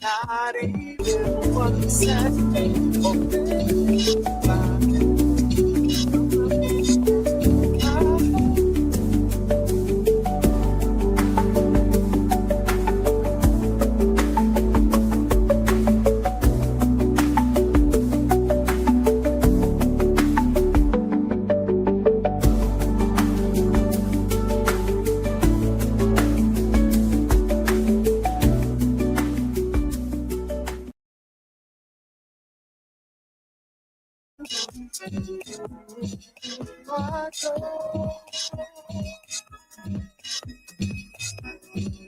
Not even one second for me.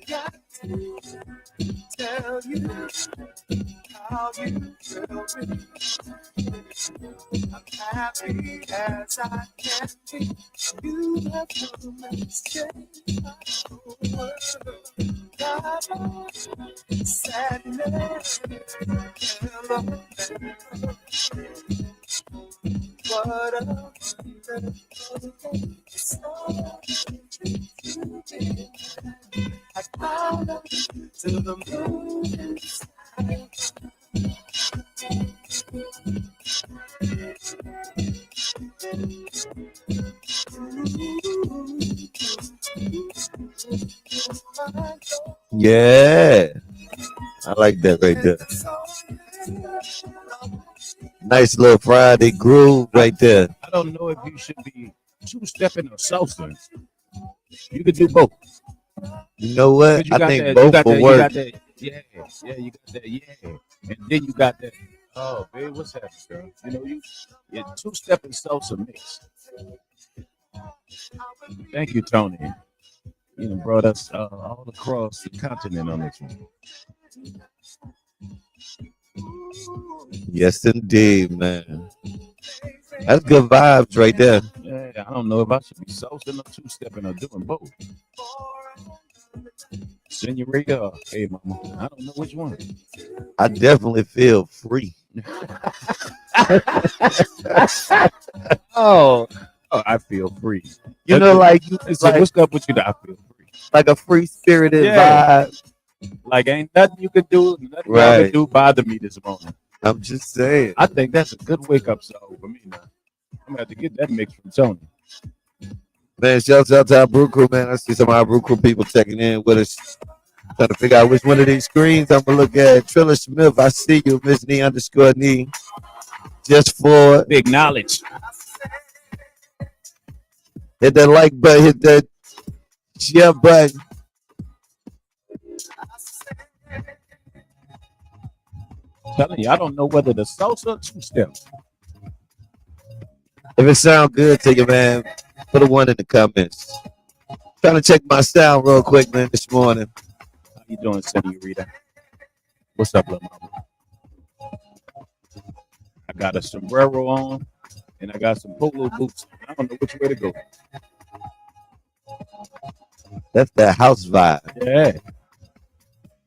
Got to tell you how you feel me. I'm happy as I can be. You have come and changed my whole world. God, sadness, hello, what a wonderful day. So I call up to the moon and sky. Yeah, I like that right there. Nice little Friday groove right there. I don't know if you should be two-stepping or salsa. You could do both. You know what? You I got think that, both will you work. got that, yeah, you got that, yeah. And then you got that, oh, babe, what's happening, girl? You know, you're two-stepping salsa mix. Thank you, Tony. You know, brought us all across the continent on this one. Yes, indeed, man. That's good vibes right there. Yeah, I don't know if I should be salsa or two-stepping or doing both. Senorita or hey, mama, I don't know which one. I definitely feel free. Oh, I feel free. You know, like what's up with you? That I feel free. Like a free spirited Yeah. vibe. Like ain't nothing you could do, nothing I Right. could do bother me this morning. I'm just saying. I think that's a good wake up song for me now. I'm gonna have to get that mix from Tony. Man, shout out to our brew crew, man. I see some of our brew crew people checking in with us. Trying to figure out which one of these screens I'm gonna look at. Trilla Smith, I see you, Miss Nee _ Nee. Just for Big knowledge. hit that like button, hit that share button. Telling you, I don't know whether the salsa or two step. If it sounds good to you, man, put a one in the comments. Trying to check my sound real quick, man, this morning. How you doing, Senorita? What's up, little mama? I got a sombrero on, and I got some polo boots. I don't know which way to go. That's that house vibe. Yeah.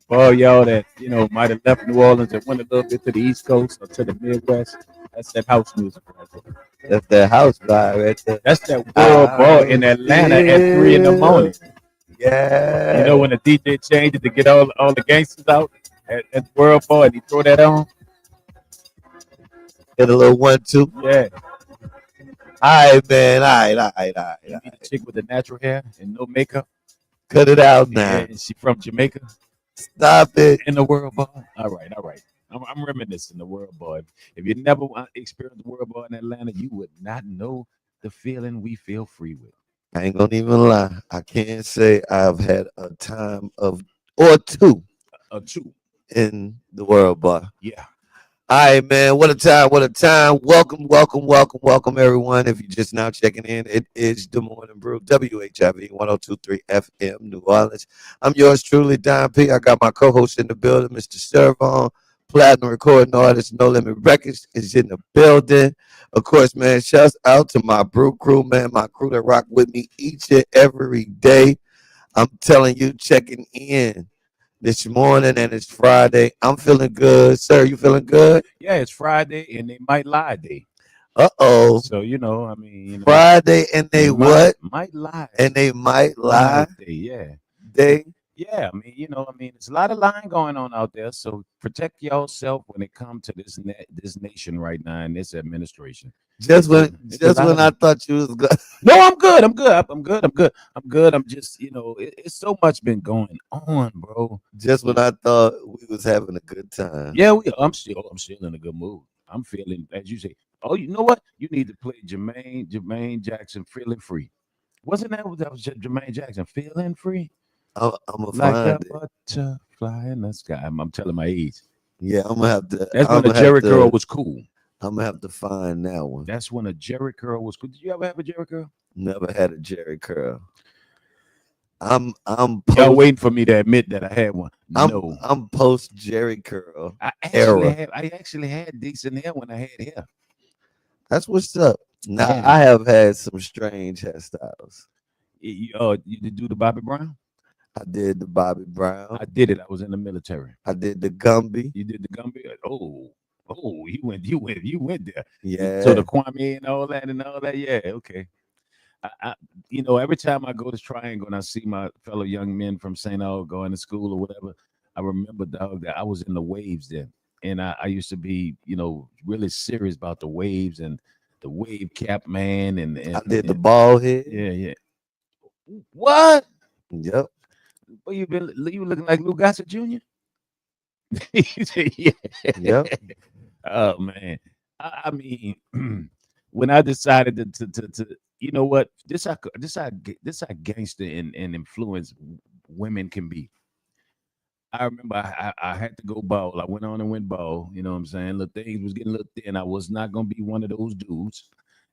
For all y'all that, you know, might have left New Orleans and went a little bit to the East Coast or to the Midwest, that's that house music right there. That's that house vibe right there. That's that world ball in Atlanta at 3 in the morning. Yeah. You know when the DJ changed it to get all the gangsters out at the world ball and he throw that on? Get a little 1-2. Yeah. All right, man. All right. You need a chick with the natural hair and no makeup. Cut it out now. Yeah, she from Jamaica. Stop it. In the world ball. All right. I'm reminiscing the world ball. If you never experienced the world ball in Atlanta, you would not know the feeling we feel free with. I ain't gonna even lie. I can't say I've had a time of or two in the world bar. Yeah. All right, man. What a time. Welcome, everyone. If you're just now checking in, it is the Morning Brew, WHIV 102.3 FM, New Orleans. I'm yours truly, Don P. I got my co-host in the building, Mr. Servon, platinum recording artist, No Limit Records is in the building. Of course, man, shouts out to my brew crew, man, my crew that rock with me each and every day. I'm telling you, checking in this morning, and it's Friday. I'm feeling good. Sir, you feeling good? Yeah, it's Friday, and they might lie day. Uh-oh. So, you know, I mean, you know, Friday, and they what? Might lie. And they might lie. Yeah. They? Yeah, I mean, there's a lot of lying going on out there. So protect yourself when it comes to this nation right now and this administration. Just when It's a just lot when of. I thought you was good. No, I'm good. I'm good. I'm good. I'm good. I'm good. I'm just, it's so much been going on, bro. Just when I thought we was having a good time. Yeah, I'm still in a good mood. I'm feeling, as you say. Oh, you know what? You need to play Jermaine Jackson, "Feeling Free." Wasn't that was Jermaine Jackson, "Feeling Free"? I'm gonna Like a find it. butterfly in the sky. I'm telling my age. Yeah, I'm gonna have to. That's when I'm a gonna have Jerry curl to. was cool. I'm gonna have to find that one. That's when a Jerry curl was cool. Did you ever have a Jerry curl? Never had a Jerry curl. I'm Y'all post. waiting for me to admit that I had one? No, I'm post Jerry curl I actually era. have. I actually had decent hair when I had hair. That's what's up. Now Yeah. I have had some strange hairstyles. You did do the Bobby Brown? I did the Bobby Brown. I did it. I was in the military. I did the Gumby. You did the Gumby? Oh, you went there. So the Yeah. Kwame and all that and all that. Yeah, okay. I every time I go to Triangle and I see my fellow young men from St. Aug going to school or whatever, I remember, dog, that I was in the waves then. And I used to be, really serious about the waves and the wave cap man I and, did the and bald head. yeah, yeah. What? Yep. Well, you looking like Lou Gossett Jr.? He said, yeah. Yep. Oh man. I mean, when I decided to you know what, this how gangster and influence women can be. I remember I had to go ball. I went on and went ball. You know what I'm saying? Little things was getting a little thin. I was not gonna be one of those dudes.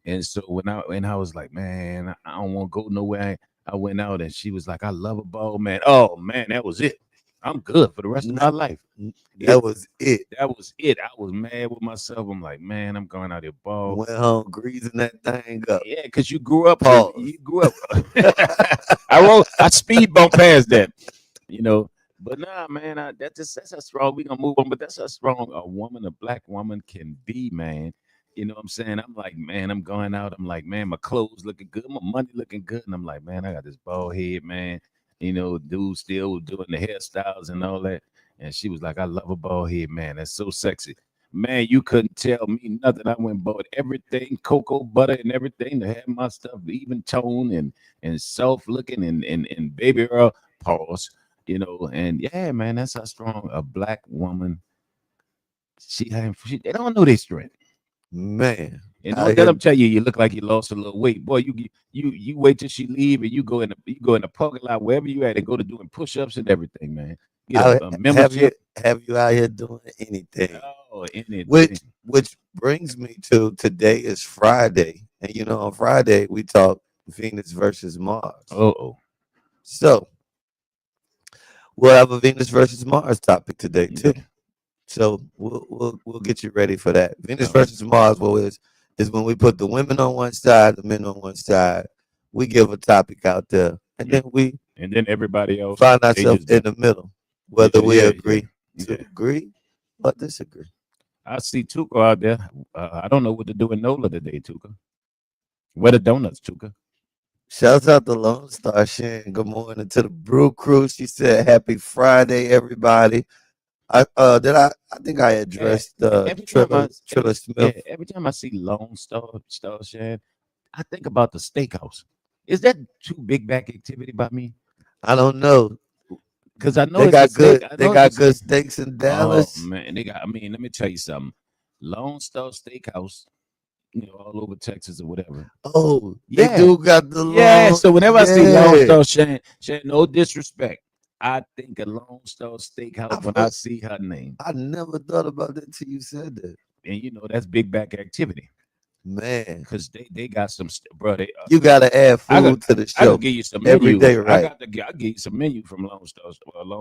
And so when I was like, man, I don't want to go nowhere. I went out and she was like, I love a ball, man. Oh man, that was it. I'm good for the rest of N- my life. It That was it. that was it. I was mad with myself. I'm like, man, I'm going out here ball. Went home greasing that thing up. Yeah, because you grew up. Pause. You grew up. I speed bump past that, you know. But nah, man, that's how strong we gonna move on. But that's how strong a woman, a black woman, can be, man. You know what I'm saying? I'm like, man, I'm going out. I'm like, man, my clothes looking good, my money looking good, and I'm like, man, I got this bald head, man. Dude still doing the hairstyles and all that. And she was like, I love a bald head, man. That's so sexy. Man, you couldn't tell me nothing. I went and bought everything, cocoa butter and everything to have my stuff even tone and soft looking and baby girl pause, and yeah, man, that's how strong a black woman. They don't know their strength. Man. And I don't let hear them tell you look like you lost a little weight. Boy, you wait till she leave and you go in the parking lot wherever you at and go to doing push-ups and everything, man. Get I a have you membership. have you out here doing anything? Oh, anything. Which brings me to today is Friday. And on Friday we talk Venus versus Mars. Oh, So we'll have a Venus versus Mars topic today too. yeah. So we'll get you ready for that. Venus All right. versus Mars is when we put the women on one side, the men on one side. We give a topic out there, and Yeah. then we And then everybody else, find they ourselves just in don't. the middle, Yeah, whether we yeah, yeah, agree to yeah. agree or disagree. I see Tuka out there. I don't know what to do in NOLA today, Tuka. Where the donuts, Tuka? Shouts out to Lone Star Shan. Good morning to the Brew Crew. She said, "Happy Friday, everybody." I think I Yeah. addressed Every time Trilla yeah, Smith. every time I see Lone Star Shad, I think about the steakhouse. Is that too big back activity by me? I don't know. Because I know They it's a got steak. good. I They know it's a got good steak. steaks in Oh Dallas. man, I mean, let me tell you something. Lone Star Steakhouse, all over Texas or whatever. Oh, they Yeah. do got the Yeah. long. So whenever I see Lone Yeah, Star Shan, no disrespect, I think of Lone Star Steakhouse I've when I heard, see her name. I never thought about that till you said that. And that's big back activity. Man, Because they got some bro. you gotta add I got food to the I could show give you some every menu. day, right? I give you some menu from Lone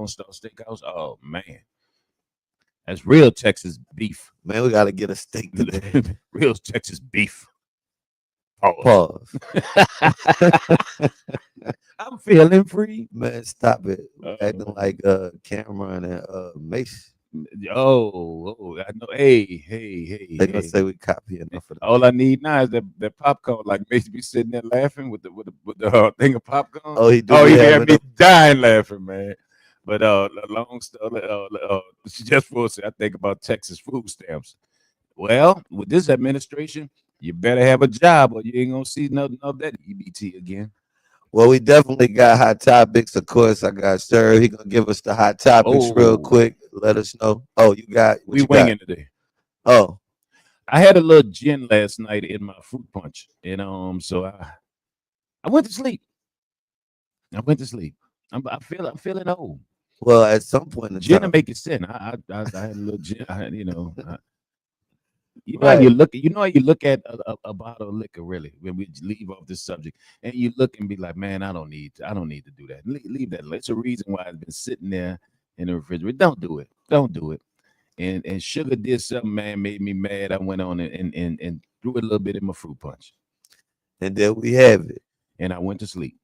Star Steakhouse. Oh man, that's real Texas beef. Man, we gotta get a steak today. Real Texas beef. Pause. Pause. I'm feeling free. Man, stop it. Acting Oh, like Cameron and Mace. I know. Hey, They gonna hey. say we copy enough of them. All I need now is that popcorn. Like makes me sitting there laughing with the thing of popcorn. Oh, he do Oh, be he had having me them. dying laughing, man. But long story, just for I think about Texas food stamps. Well, with this administration, you better have a job or you ain't gonna see nothing of that EBT again. Well, we definitely got hot topics. Of course, I got Sir. He gonna give us the hot topics real Oh, quick. Let us know. Oh, you got what we you got? winging today. Oh, I had a little gin last night in my fruit punch, and so I went to sleep. I went to sleep. I'm feeling old. well, at some point in Gin to time, make it sin. I had a little gin. right? You know how you look at a bottle of liquor really when we leave off this subject, and you look and be like, man, I don't need to do that. Leave that. It's a reason why it's been sitting there in the refrigerator. Don't do it. Don't do it. And sugar did something, man, made me mad. I went on and threw a little bit in my fruit punch, And there we have it. and I went to sleep.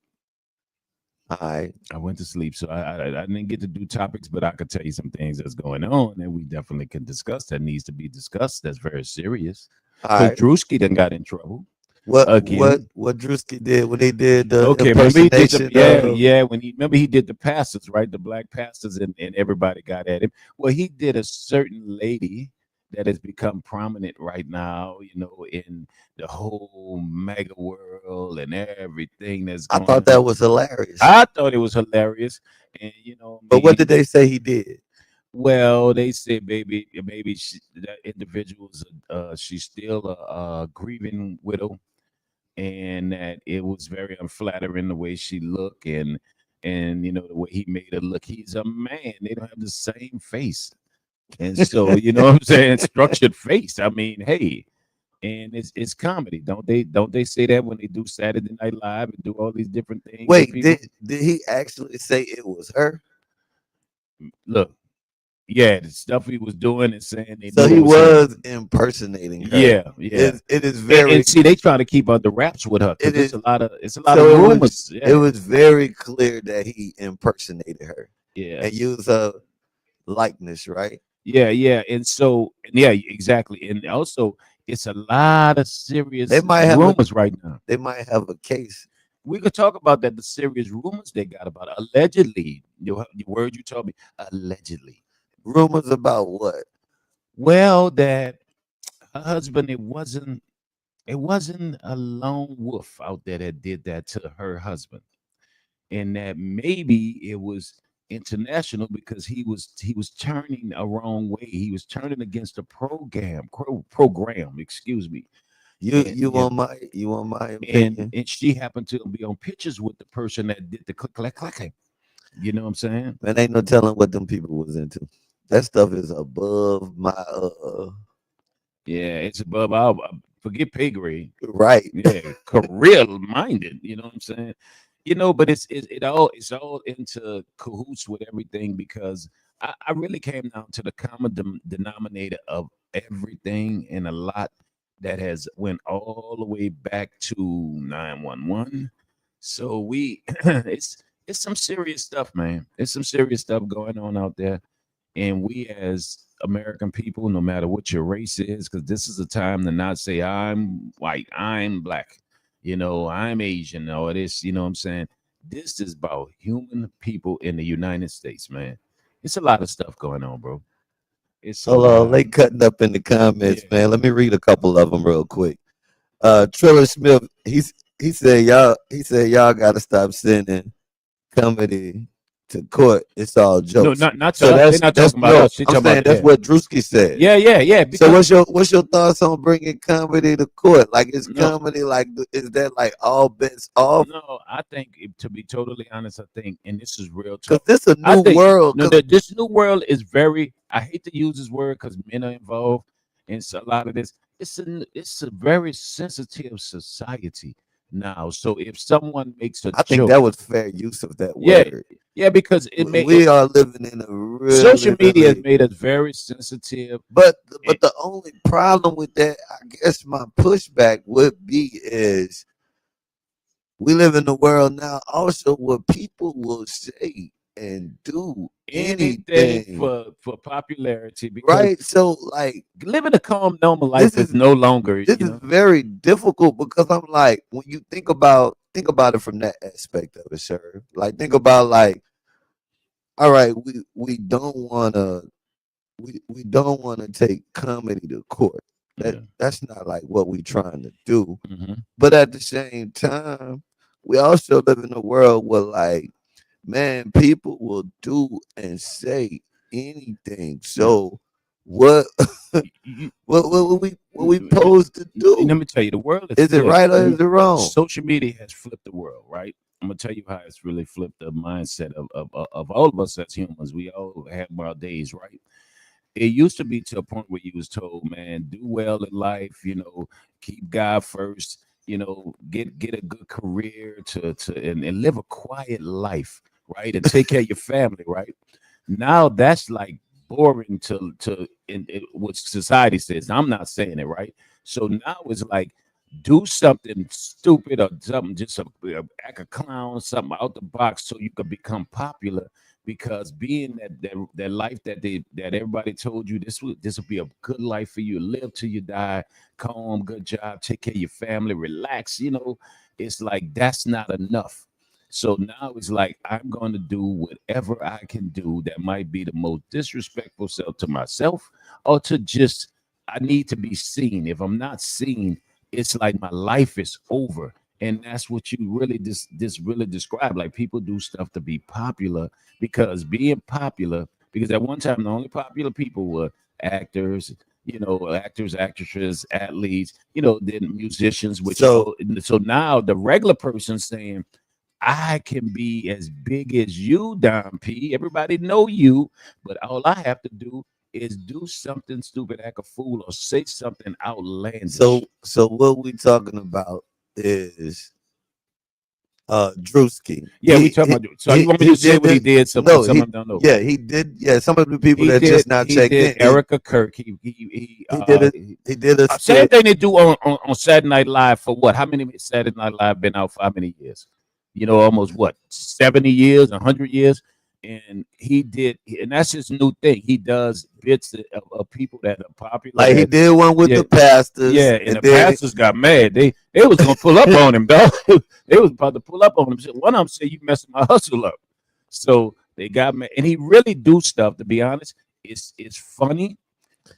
All right, I went to sleep, so I didn't get to do topics, but I could tell you some things that's going on, and we definitely can discuss that needs to be discussed. That's very serious all because right. Drewski done got in trouble What again. Drewski did when he did the Okay, remember he did the impersonation of? when he remember he did the pastors, right? The black pastors and everybody got at him. Well, he did a certain lady that has become prominent right now, in the whole mega world and everything that's I going thought on. that was hilarious. I thought it was hilarious. And But what did they say he did? well, they said, baby, that individual's she's still a grieving widow, and that it was very unflattering the way she looked, and the way he made her look. He's a man. They don't have the same face, and so you know what I'm saying. Structured face. I mean, hey, and it's comedy. Don't they say that when they do Saturday Night Live and do all these different things with Wait, people? did he actually say it was her? Look, yeah, the stuff he was doing and saying they So knew he it was him. was impersonating her. Yeah, yeah. It is And very see, they trying to keep under wraps with her it because is it's a lot of so rumors. it Yeah, was very clear that he impersonated her yeah, and used her likeness, right? yeah. And so, yeah, exactly. And also, it's a lot of They serious might have a rumors right now. they might have a case. We could talk about that. The serious rumors they got about it. Allegedly. The word you told me, allegedly. Rumors about what? Well, that her husband, it wasn't a lone wolf out there that did that to her husband, and that maybe it was international because he was turning a wrong way. He was turning against the program, excuse me. You And you want my you want my and opinion? and she happened to be on pictures with the person that did the click clack clack. You know what I'm saying? Man, ain't no telling what them people was into. That stuff is above my Yeah, it's above our forget pay grade. right. Yeah, career minded. You know what I'm saying? But it's all into cahoots with everything because I really came down to the common denominator of everything and a lot that has went all the way back to 911. So it's some serious stuff, man. It's some serious stuff going on out there. And we as American people, no matter what your race is, because this is a time to not say I'm white, I'm black, I'm Asian, or this, you know what I'm saying? This is about human people in the United States, man. It's a lot of stuff going on, bro. It's a Hold on, lot. they cutting up in the comments, Yeah. man. Let me read a couple of them real quick. Triller Smith, he said y'all gotta stop sending comedy to court. It's all No, jokes. not to So us. They're not that's talking about no. us. They're I'm talking saying about that's yeah. what Drewski said. Yeah. So Because what's your thoughts on bringing comedy to court? Like is no, comedy like is that like all bets off? no, I think to be totally honest, I think, and this is real Cause talk. this a I new think world. no, Cause this new world is very. I hate to use this word because men are involved, and so a lot of this. It's a very sensitive society now. So if someone makes a I think joke, that was fair use of that yeah, word. yeah, because We are living in a really social media has really. made us very sensitive. But And, the only problem with that, I guess, my pushback would be is we live in a world now also where people will say and do anything anything, for popularity because right? So like living a calm normal this life is is no longer this is very difficult because I'm like when you think about it from that aspect of it, sir. Like think about like all right, we don't wanna we don't wanna take comedy to court. Yeah. That's not like what we trying to do. Hmm. But at the same time, we also live in a world where like, man, people will do and say anything. Yeah. So what You, what we let supposed to let do? me tell you, the world is Is it flipped. right or is it wrong? Social media has flipped the world, right? I'm gonna tell you how it's really flipped the mindset of all of us as humans. We all have our days, right? It used to be to a point where you was told, man, do well in life, keep God first, get a good career and live a quiet life, right? And take care of your family, right? Now that's like boring to what society says. I'm not saying it, right? So now it's like do something stupid or something, just act a clown, something out the box, so you could become popular. Because being that life that everybody told you this will be a good life for you, live till you die, come home, good job, take care of your family, relax. It's like that's not enough. So now it's like I'm going to do whatever I can do that might be the most disrespectful self to myself or to just I need to be seen. If I'm not seen, it's like my life is over. And that's what you really this really describe. Like people do stuff to be popular because being popular, because at one time the only popular people were actors, actors, actresses, athletes, then musicians, which So so now the regular person saying, I can be as big as you, Don P. Everybody know you, but all I have to do is do something stupid, act a fool, or say something outlandish. so what we talking about is Drewski. Yeah, we talking about. So you want me He to say did what he this. did? So for No, some of them don't know. yeah, he did. Yeah, some of the people He that did. just now He checked did in, Erica Kirk. he did it. He did a Same skit. thing they do on Saturday Night Live for what? How many Saturday Night Live been out for how many years? Almost what 70 years, 100 years. And he did, and that's his new thing. He does bits of people that are popular. Like he That did one with yeah, the pastors, yeah. And and the then pastors got mad. They was gonna pull up on him, dog. They was about to pull up on him. One of them said, "You messing my hustle up." So they got mad, and he really do stuff. To be honest, it's funny,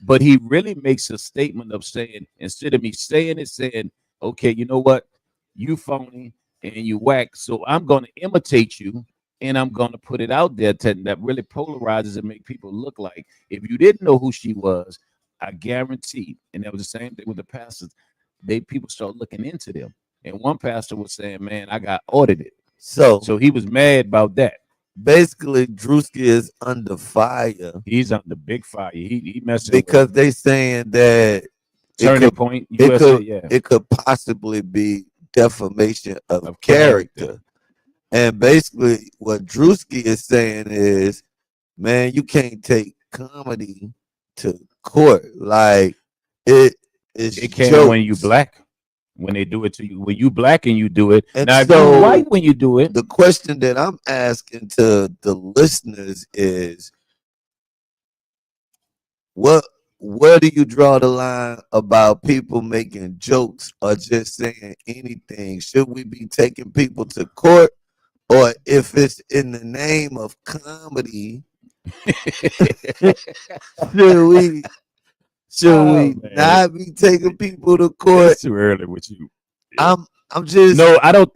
but he really makes a statement of saying, instead of me saying it, saying, okay, you know what, you phony and you whack, so I'm going to imitate you and I'm going to put it out there that really polarizes and make people look like, if you didn't know who she was, I guarantee, and that was the same thing with the pastors, people start looking into them. And one pastor was saying, man, I got audited. so So he was mad about that. basically Drewski is under fire He's under big fire. He messing with because they saying that it Turning could Point it USA, could yeah, it could possibly be defamation of of character. character. And basically what Drewski is saying is, man, you can't take comedy to court. Like it is It can when you jokes. black, when they do it to you. When you black and you do it. And Now, if you so white when you do it, the question that I'm asking to the listeners is what where do you draw the line about people making jokes or just saying anything? Should we be taking people to court? Or if it's in the name of comedy, should we should oh we man, not be taking people to court? it's too early with you. I'm just No, I don't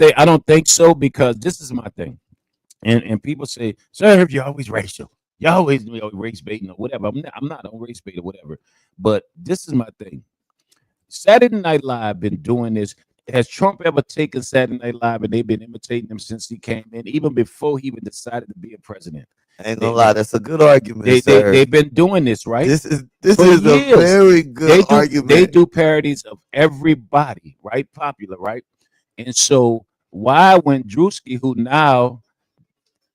think so, because this is my thing. And people say, sir, you're always racial. You're always race baiting or whatever. I'm not on race bait or whatever. But this is my thing. Saturday Night Live been doing this. Has Trump ever taken Saturday Night Live and they've been imitating him since he came in, even before he even decided to be a president? I ain't They gonna lie, that's a good argument, sir. they've been doing this, right? This For is a years. very good They argument. do parodies of everybody, right? Popular, right? And so why, when Drewski, who now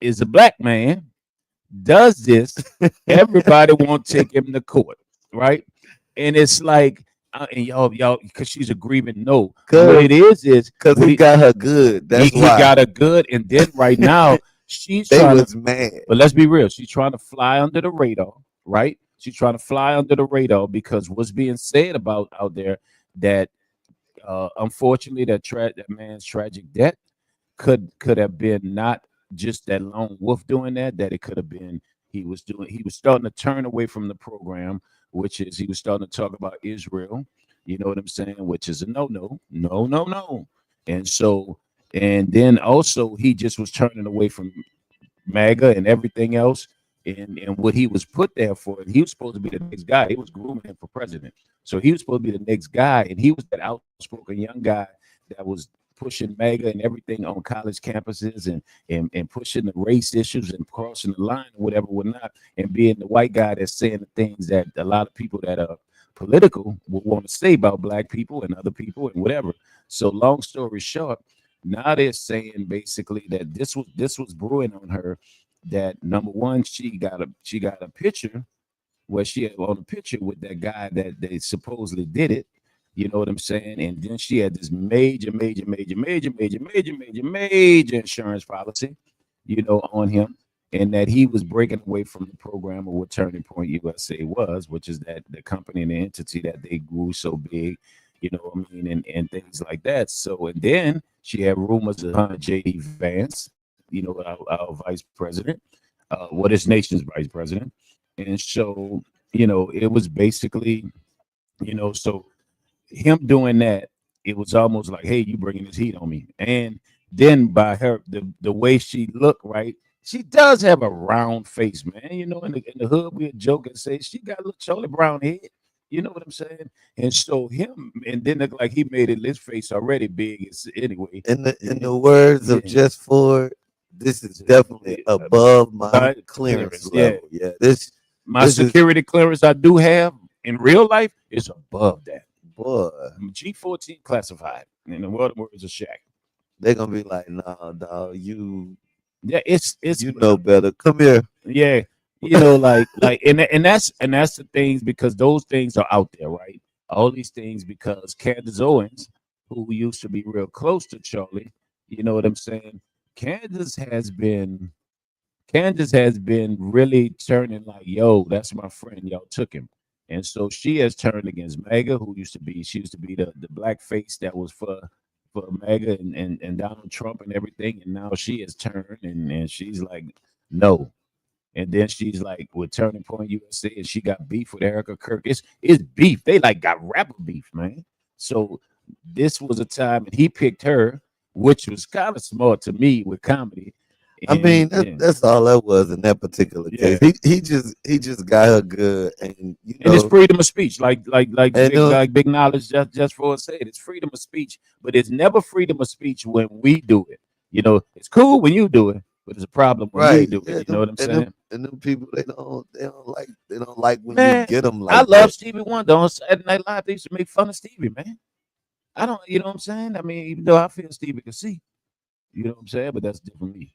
is a black man, does this, everybody won't take him to court, right? And it's like, and y'all, because she's a grieving. No, what Cause it is cause what he got her good. That's he why. got a good, and then right now she's They trying to. was mad. But let's be real, she's trying to fly under the radar, right? She's trying to fly under the radar because what's being said about out there, that unfortunately that man's tragic death could have been not just that lone wolf doing that. That it could have been he was starting to turn away from the program, which is he was starting to talk about Israel. You know what I'm saying? Which is a no. And so and then also he just was turning away from MAGA and everything else, and what he was put there for. And he was supposed to be the next guy. He was grooming him for president, so he was supposed to be the next guy. And he was that outspoken young guy that was pushing MAGA and everything on college campuses and pushing the race issues and crossing the line or whatever, whatnot, and being the white guy that's saying the things that a lot of people that are political will want to say about black people and other people and whatever. So long story short, now they're saying basically that this was brewing on her. That number one, she got a picture where she had on a picture with that guy that they supposedly did it. You know what I'm saying? And then she had this major insurance policy, on him, and that he was breaking away from the program of what Turning Point USA was, which is that the company and the entity that they grew so big, what I mean, and things like that. So, and then she had rumors of her and JD Vance, our vice president, what is nation's vice president. And so, it was basically, so him doing that, it was almost like, hey, you bringing this heat on me. And then by her, the way she looked, right, she does have a round face, man. In the hood, we would joke and say she got a little Charlie Brown head. You know what I'm saying? And so him, and then look like he made his face already big. Anyway, In the words of yeah, Just Ford, this is definitely yeah, above my by clearance yeah. level. Yeah, this My this is security clearance I do have in real life is above that. boy. I'm G14 classified in the world of words of Shaq. They're gonna be like, nah, dog, you Yeah, it's you know better. Come here. yeah, and that's the things because those things are out there, right? All these things because Candace Owens, who used to be real close to Charlie, you know what I'm saying? Candace has been Candace has been really turning like, yo, that's my friend. Y'all took him. And so she has turned against MAGA, she used to be the black face that was for MAGA and Donald Trump and everything. And now she has turned and she's like, no. And then she's like with Turning Point USA, and she got beef with Erica Kirk. It's beef. They like got rapper beef, man. So this was a time, and he picked her, which was kind of smart to me with comedy. I And mean, that's all that was in that particular case. yeah, He just got her good, and and it's freedom of speech, like and big knowledge just for a say it's freedom of speech, but it's never freedom of speech when we do it. It's cool when you do it, but it's a problem when we right, do it. yeah, You know what I'm saying? and them people they don't like when you Man, get them I like love that. Stevie Wonder on Saturday Night Live. They used to make fun of Stevie, man. I don't, you know what I'm saying? I mean, even though I feel Stevie could see, you know what I'm saying, but that's different me.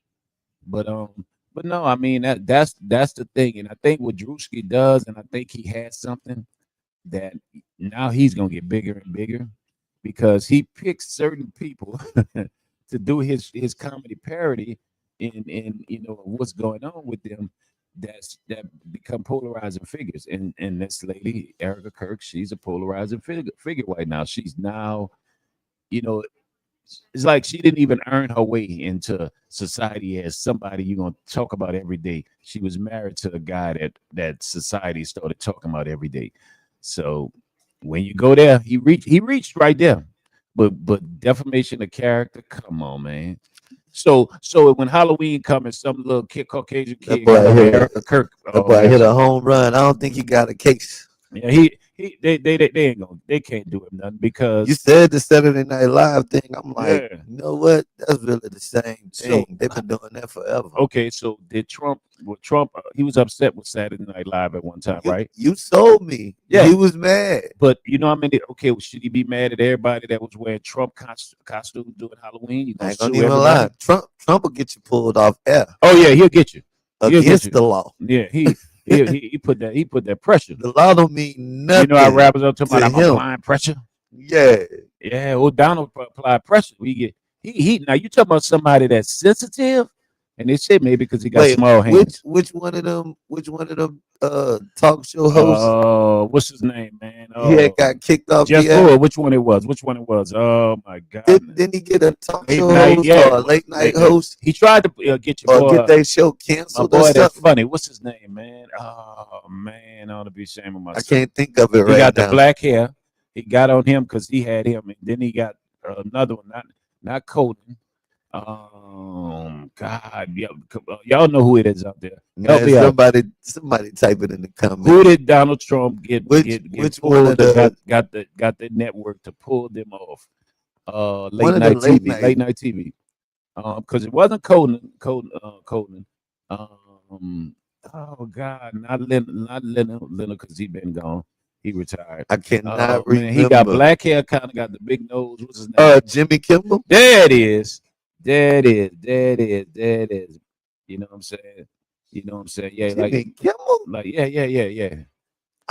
But but no, I mean that's the thing, and I think what Drewski does, and I think he has something that now he's gonna get bigger and bigger because he picks certain people to do his comedy parody in what's going on with them that become polarizing figures and this lady Erica Kirk, she's a polarizing figure right now. She's now, you know it's like she didn't even earn her way into society as somebody you're gonna talk about every day. She was married to a guy that society started talking about every day. So when you go there, he reached right there. But defamation of character, come on, man. So when Halloween comes, some little kid, Caucasian That kid got boy on hit a Erica Kirk that boy hit a mask. home run. I don't think he got a case. Yeah, they ain't gonna they can't do him nothing You because said the Saturday Night Live thing. I'm like, yeah. you know what? That's really the same So thing. They've been doing that forever. okay, so did Trump? Well, Trump, he was upset with Saturday Night Live at one time, You right? you sold me. Yeah, He was mad. but you know, I mean, okay, well, should he be mad at everybody that was wearing Trump costumes during Halloween? You I gonna ain't gonna sue even lie. everybody? Trump will get you pulled off air Oh yeah, he'll get you. He'll get against you. the law. Yeah, he put that pressure. The law don't mean You know how nothing rappers are talking about to I'm him. applying pressure. Yeah. Yeah, well, Donald applied pressure. We get he now you talking about somebody that's sensitive, and they say maybe because he got Wait, small hands. which one of them talk show hosts? What's his name, man? He had got kicked off Jeff the air. Brewer, which one it was? Which one it was? Oh my God! Didn't he get a talk Late show night, host yeah. or a late night host He tried to get your or boy, get their show my canceled or boy. That's something? funny. What's his name, man? Oh man, I ought to be ashamed of I myself. can't think of it He right got the now. black hair. He got on him because he had him, and then he got another one, not Colton. God, y'all know who it is out there. Help Man, me out. somebody type it in the Who comments. did Donald Trump get Which one of pulled? the Got the network to pull them off. one Late of the night late TV, night? because it wasn't Conan. Oh God, not Leonard, because he been gone. He retired. I cannot Oh man, he got remember. black hair, kind of got the big nose. What's his name? Jimmy Kimmel. There it is. There it is. There it is. There it is. You know what I'm saying? You know what I'm saying? Yeah, Jimmy Kimmel. yeah.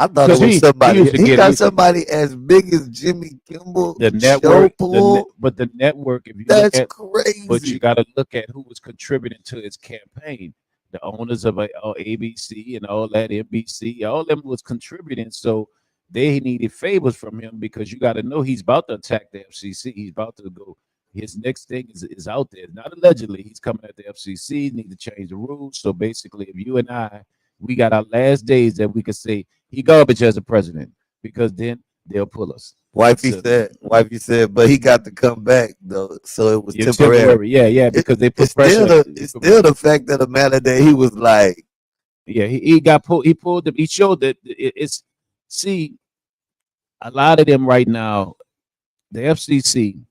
I thought it Because was he somebody. used to He get got somebody as big as Jimmy Kimmel the show network, pool. but the network. If you look That's at, but you crazy. got to look at who was contributing to his campaign. The owners of ABC and all that, NBC, all them was contributing. So they needed favors from him because you got to know he's about to attack the FCC. He's about to go. His next thing is out there. Not allegedly, he's coming at the FCC. Need to change the rules. So basically, if you and I, we got our last days that we could say he garbage as a president because then they'll pull us. So Wifey said, but he got to come back though, so it was you're temporary. temporary, yeah, It, because they it's put still pressure. it's still the fact of the matter that he was like, Yeah, he got pulled. He pulled them. He showed that it's. See, a lot of them right now, the FCC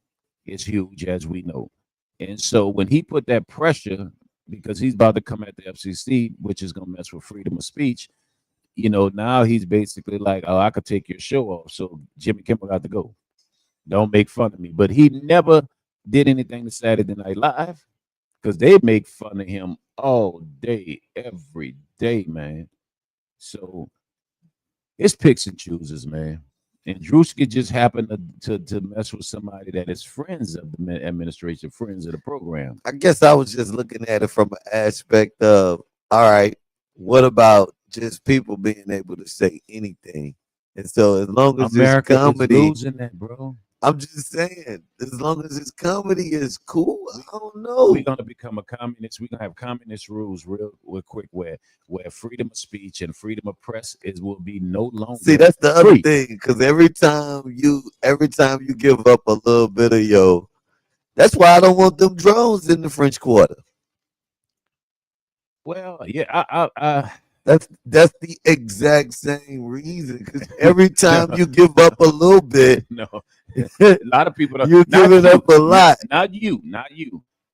is huge, as we know, and so when he put that pressure, because he's about to come at the FCC, which is going to mess with freedom of speech. Now he's basically like, oh, I could take your show off. So Jimmy Kimmel got to go. Don't make fun of me. But he never did anything to Saturday Night Live because they make fun of him all day, every day, man. So it's picks and chooses, man. And Drewski just happened to mess with somebody that is friends of the administration, friends of the program. I guess I was just looking at it from an aspect of, all right, what about just people being able to say anything? And so as long as it's America is comedy, losing that, bro. I'm just saying, as long as it's comedy is cool. I don't We're know. gonna become a communist. We're gonna have communist rules real quick, where freedom of speech and freedom of press will be no See, longer that's the other free. thing, because every time you give up a little bit of yo, that's why I don't want them drones in the French Quarter. Well, yeah, I That's the exact same reason. Because every time you give up a little bit, no. A lot of people don't. you're Not giving you, up a lot. not you,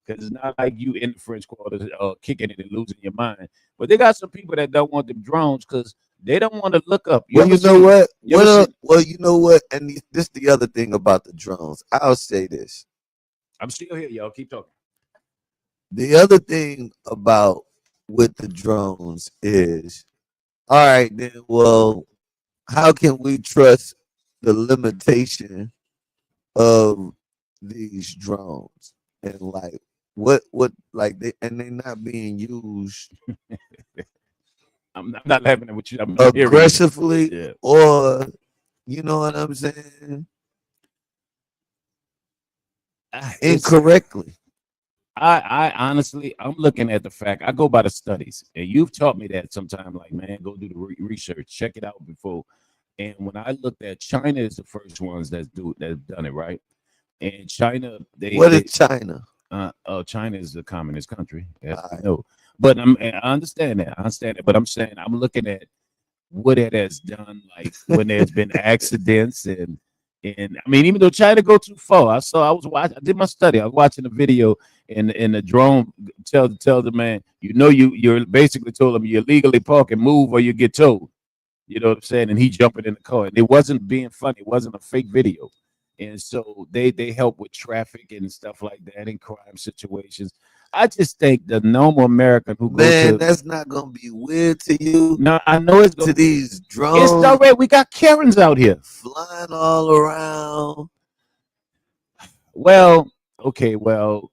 because it's not like you in the French Quarter kicking it and losing your mind. But they got some people that don't want them drones because they don't want to look up. Well, you know what? You ever seen? Well, you know what? And this the other thing about the drones. I'll say this. I'm still here, y'all. Keep talking. The other thing about with the drones is, all right, then, well, how can we trust the limitation of these drones? And like, what, like, they're not being used I'm not laughing at what you. I'm hearing you. aggressively, Yeah. or, you know what I'm saying, It's incorrectly. I honestly, I'm looking at the fact. I go by the studies, and you've taught me that sometime. Like, man, go do the research, check it out before. And when I looked at China, is the first ones that's done it right. And China, What is China? China is a communist country, as All we right. know. But I understand that. I understand it. But I'm saying I'm looking at what it has done, like when there's been accidents and I mean, even though China go too far, I was watching, I did my study. I was watching a video, and the drone tell the man, you're basically told him you illegally park and move or you get towed. You know what I'm saying? And he jumping in the car, and it wasn't being funny. It wasn't a fake video. And so they help with traffic and stuff like that in crime situations. I just think the normal American who go Man, to that's not gonna be weird to you. no, I know it's To these it's drones already we got Karens out here. flying all around. Well, okay, well,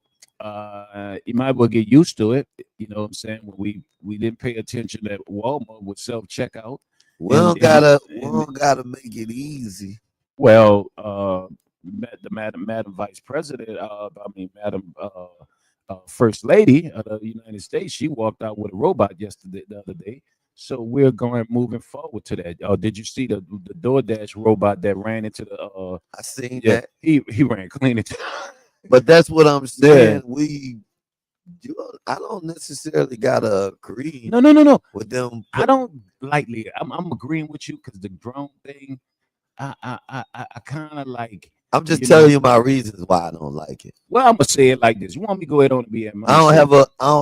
you might well get used to it. You know what I'm saying? When we didn't pay attention that Walmart would self checkout, We and don't gotta we don't gotta make it easy. well, the Madam Vice President, Madam First Lady of the United States, she walked out with a robot yesterday, the other day. So we're going moving forward to that. Did you see the DoorDash robot that ran into the? I seen Yeah, that, he ran clean into. but that's what I'm Yeah. saying. I don't necessarily gotta agree No. with them. I don't lightly. I'm agreeing with you because the drone thing. I kind of like. I'm just You telling know. you my reasons why I don't like it. Well, I'm gonna say it like this. You want me to go ahead on and be? I'm I gonna don't say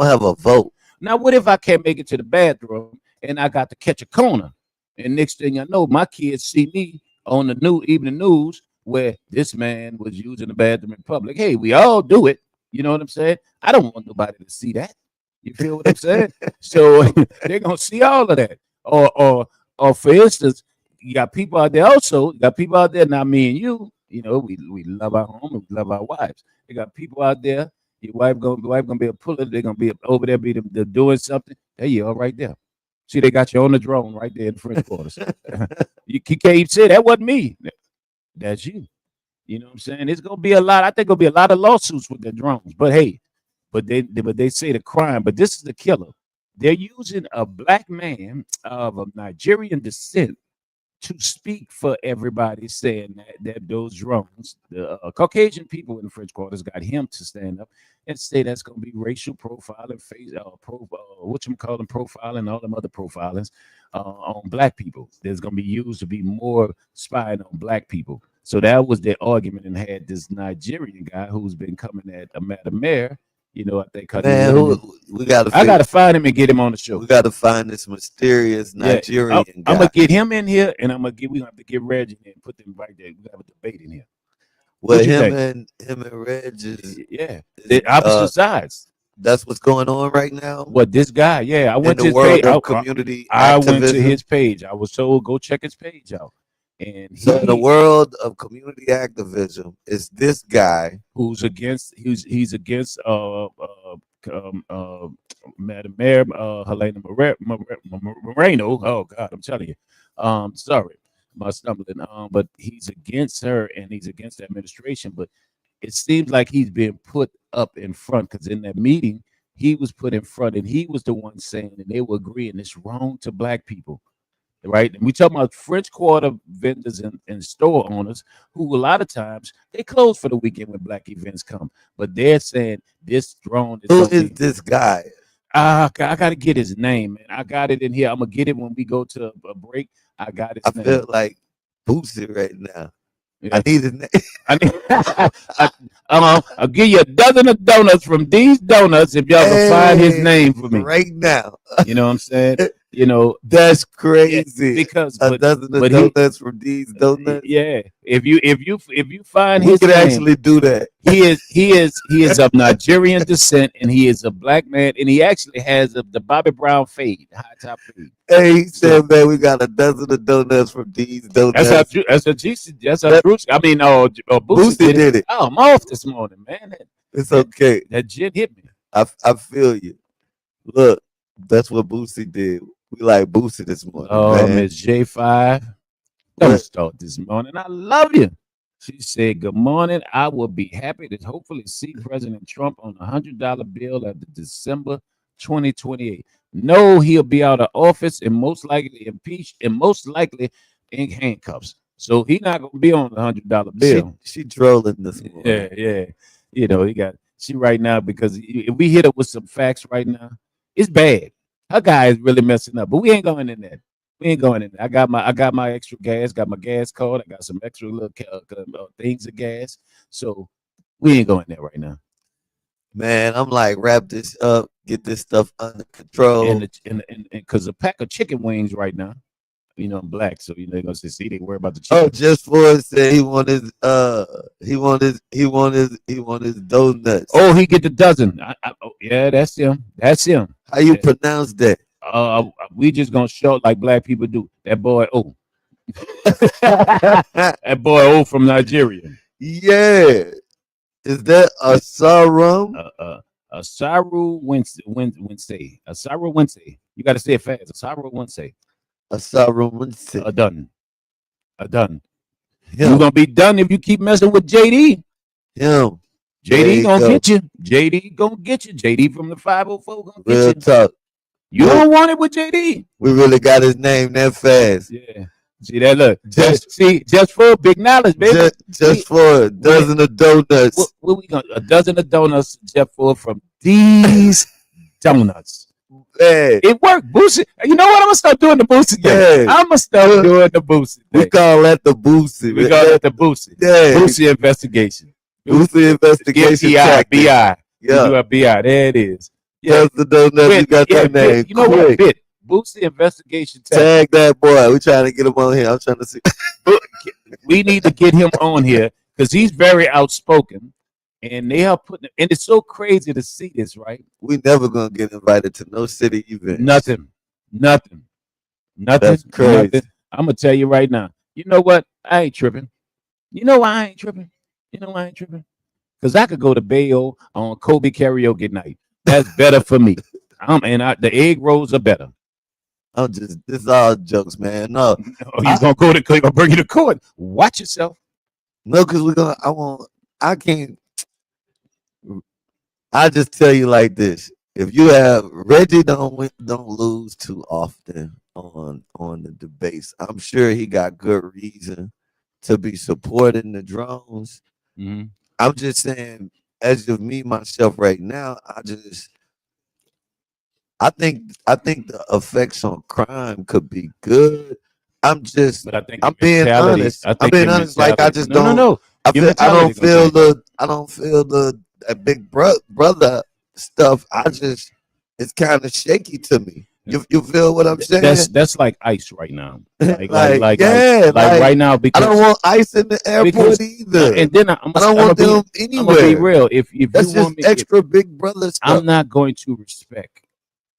have a vote. now, what if I can't make it to the bathroom and I got to catch a corner? And next thing I know, my kids see me on the new evening news where this man was using the bathroom in public. Hey, we all do it. You know what I'm saying? I don't want nobody to see that. You feel what I'm saying? So they're gonna see all of that. Or for instance, you got people out there also. You got people out there, not me and you. You know, we love our home and we love our wives. You got people out there your wife gonna be a puller. They're gonna be over there, they're doing something. There you are, right there. See, they got you on the drone right there in the French quarters. You can't even say that wasn't me. That's you. You know what I'm saying? It's gonna be a lot. I think gonna be a lot of lawsuits with the drones. But hey, but they say the crime. But this is the killer. They're using a black man of Nigerian descent to speak for everybody, saying that those drones, the Caucasian people in the French quarters, got him to stand up and say that's going to be racial profiling, what you call them, profiling, all them other profilings on black people. There's going to be used to be more spying on black people. So that was their argument, and had this Nigerian guy who's been coming at Madam Mayor. You know, I think her Man, name. we gotta I figure, gotta find him and get him on the show. we gotta find this mysterious Yeah, Nigerian I'm guy. gonna get him in here, and we gonna have to get Reg in here and put them right there. We have a debate in here. Well, What you think? him and Reg Yeah, is the opposite sides. that's what's going on right now What this guy? Yeah, I in went the to his page. world of community I went to activism. his page. I was told go check his page out, and So in the he world of community activism, is this guy who's against he's against um, uh Madam Mayor Helena Moreno. Oh God, I'm telling you. Sorry, my stumbling. But he's against her and he's against the administration. But it seems like he's being put up in front because in that meeting he was put in front and he was the one saying and they were agreeing it's wrong to black people, right? And we talking about French Quarter vendors and store owners who a lot of times they close for the weekend when black events come, but they're saying this drone is who going to is be. this guy? I got to get his name, man. I got it in here. I'm gonna get it when we go to a break. I got I his feel name. like Boosie right now. I Yeah. need his name. I need, I'll give you a dozen of donuts from these donuts if y'all can find his Hey, name for me. right now. You know what I'm saying? You know, That's yeah, crazy. because A dozen of but he donuts from these donuts. yeah. If you find We his could name, actually do that. he is of Nigerian descent and he is a black man and he actually has the Bobby Brown fade, high top fade. Hey, he So said, man, we got a dozen of donuts from these donuts. that's how That Bruce. I mean, Boosie Boosie did it. did it. Oh, I'm off this morning, man. It's That okay. that gin hit me. I feel you. Look, that's what Boosie did. We like Boosie this morning, man. Miss J5, don't What? start this morning. I love you. She said, "Good morning. I will be happy to hopefully see President Trump on a $100 bill at the December 2028. No, he'll be out of office and most likely impeached and most likely in handcuffs. So he's not gonna be on the $100 bill. She trolling this morning. Yeah. You know, he got she right now because if we hit her with some facts right now, it's bad. Her guy is really messing up, but we ain't going in there. We ain't going in there. I got my extra gas, got my gas card, I got some extra little things of gas. So we ain't going there right now. Man, I'm like, wrap this up, get this stuff under control. And because a pack of chicken wings right now, I'm black, so they're gonna say, see, they worry about the Oh, chicken. just for it said he want his donuts. Oh, he get the dozen. Yeah, that's him. That's him. How you Yeah. pronounce that? We just gonna show like black people do. That boy, that boy, from Nigeria. Yeah. Is that a sarum? Asaru Wednesday. Asaru Wednesday. You got to say it fast. Asaru Wednesday. A sarum? Done. Done. Him. You're gonna be done if you keep messing with JD. Him. There JD you gonna go. get you. JD gonna get you. JD from the 504 gonna get Real you. talk. You Real- don't want it with JD. We really got his name that fast. Yeah. See that? Look. Just, See, just for big knowledge, baby. just for a dozen of donuts. What we gonna? A dozen of donuts, Jeff, for from these donuts. Hey, It worked. Boost it. You know what? I'm gonna start doing the boosted thing. Yeah. I'm gonna start doing the boosted we thing. call that the boosted. We call it the boosted. Yeah. Boosted investigation. Boosted investigation BI. tactic. BI. Yeah. You got BI. There it is. Yeah. Just the donuts. You got that name. Bit. You know what? Quick. Bit. Boosted investigation tactic. Tag that boy. We trying to get him on here. I'm trying to see. We need to get him on here because he's very outspoken. And they are putting, and it's so crazy to see this, right? We never gonna get invited to no city event. Nothing. That's crazy. Nothing. I'm gonna tell you right now. You know what? I ain't tripping. You know why I ain't tripping? Because I could go to Bayo on Kobe karaoke night. That's better for me. The egg rolls are better. This is all jokes, man. No, He's gonna gonna bring you to court. Watch yourself. no, because I can't. I just tell you like this: if you have Reggie, don't lose too often on the debates. I'm sure he got good reason to be supporting the drones. Mm-hmm. I'm just saying, as of me myself right now, I think the effects on crime could be good. But I think I'm being honest. I'm being honest. Like I just don't. No. I don't feel the big brother stuff. It's kind of shaky to me. You feel what I'm saying? That's like ICE right now. Like Like right now, because I don't want ICE in the airport either. And then I don't want them anywhere. I'm gonna be real. If that's you want just me, extra big brother stuff. I'm not going to respect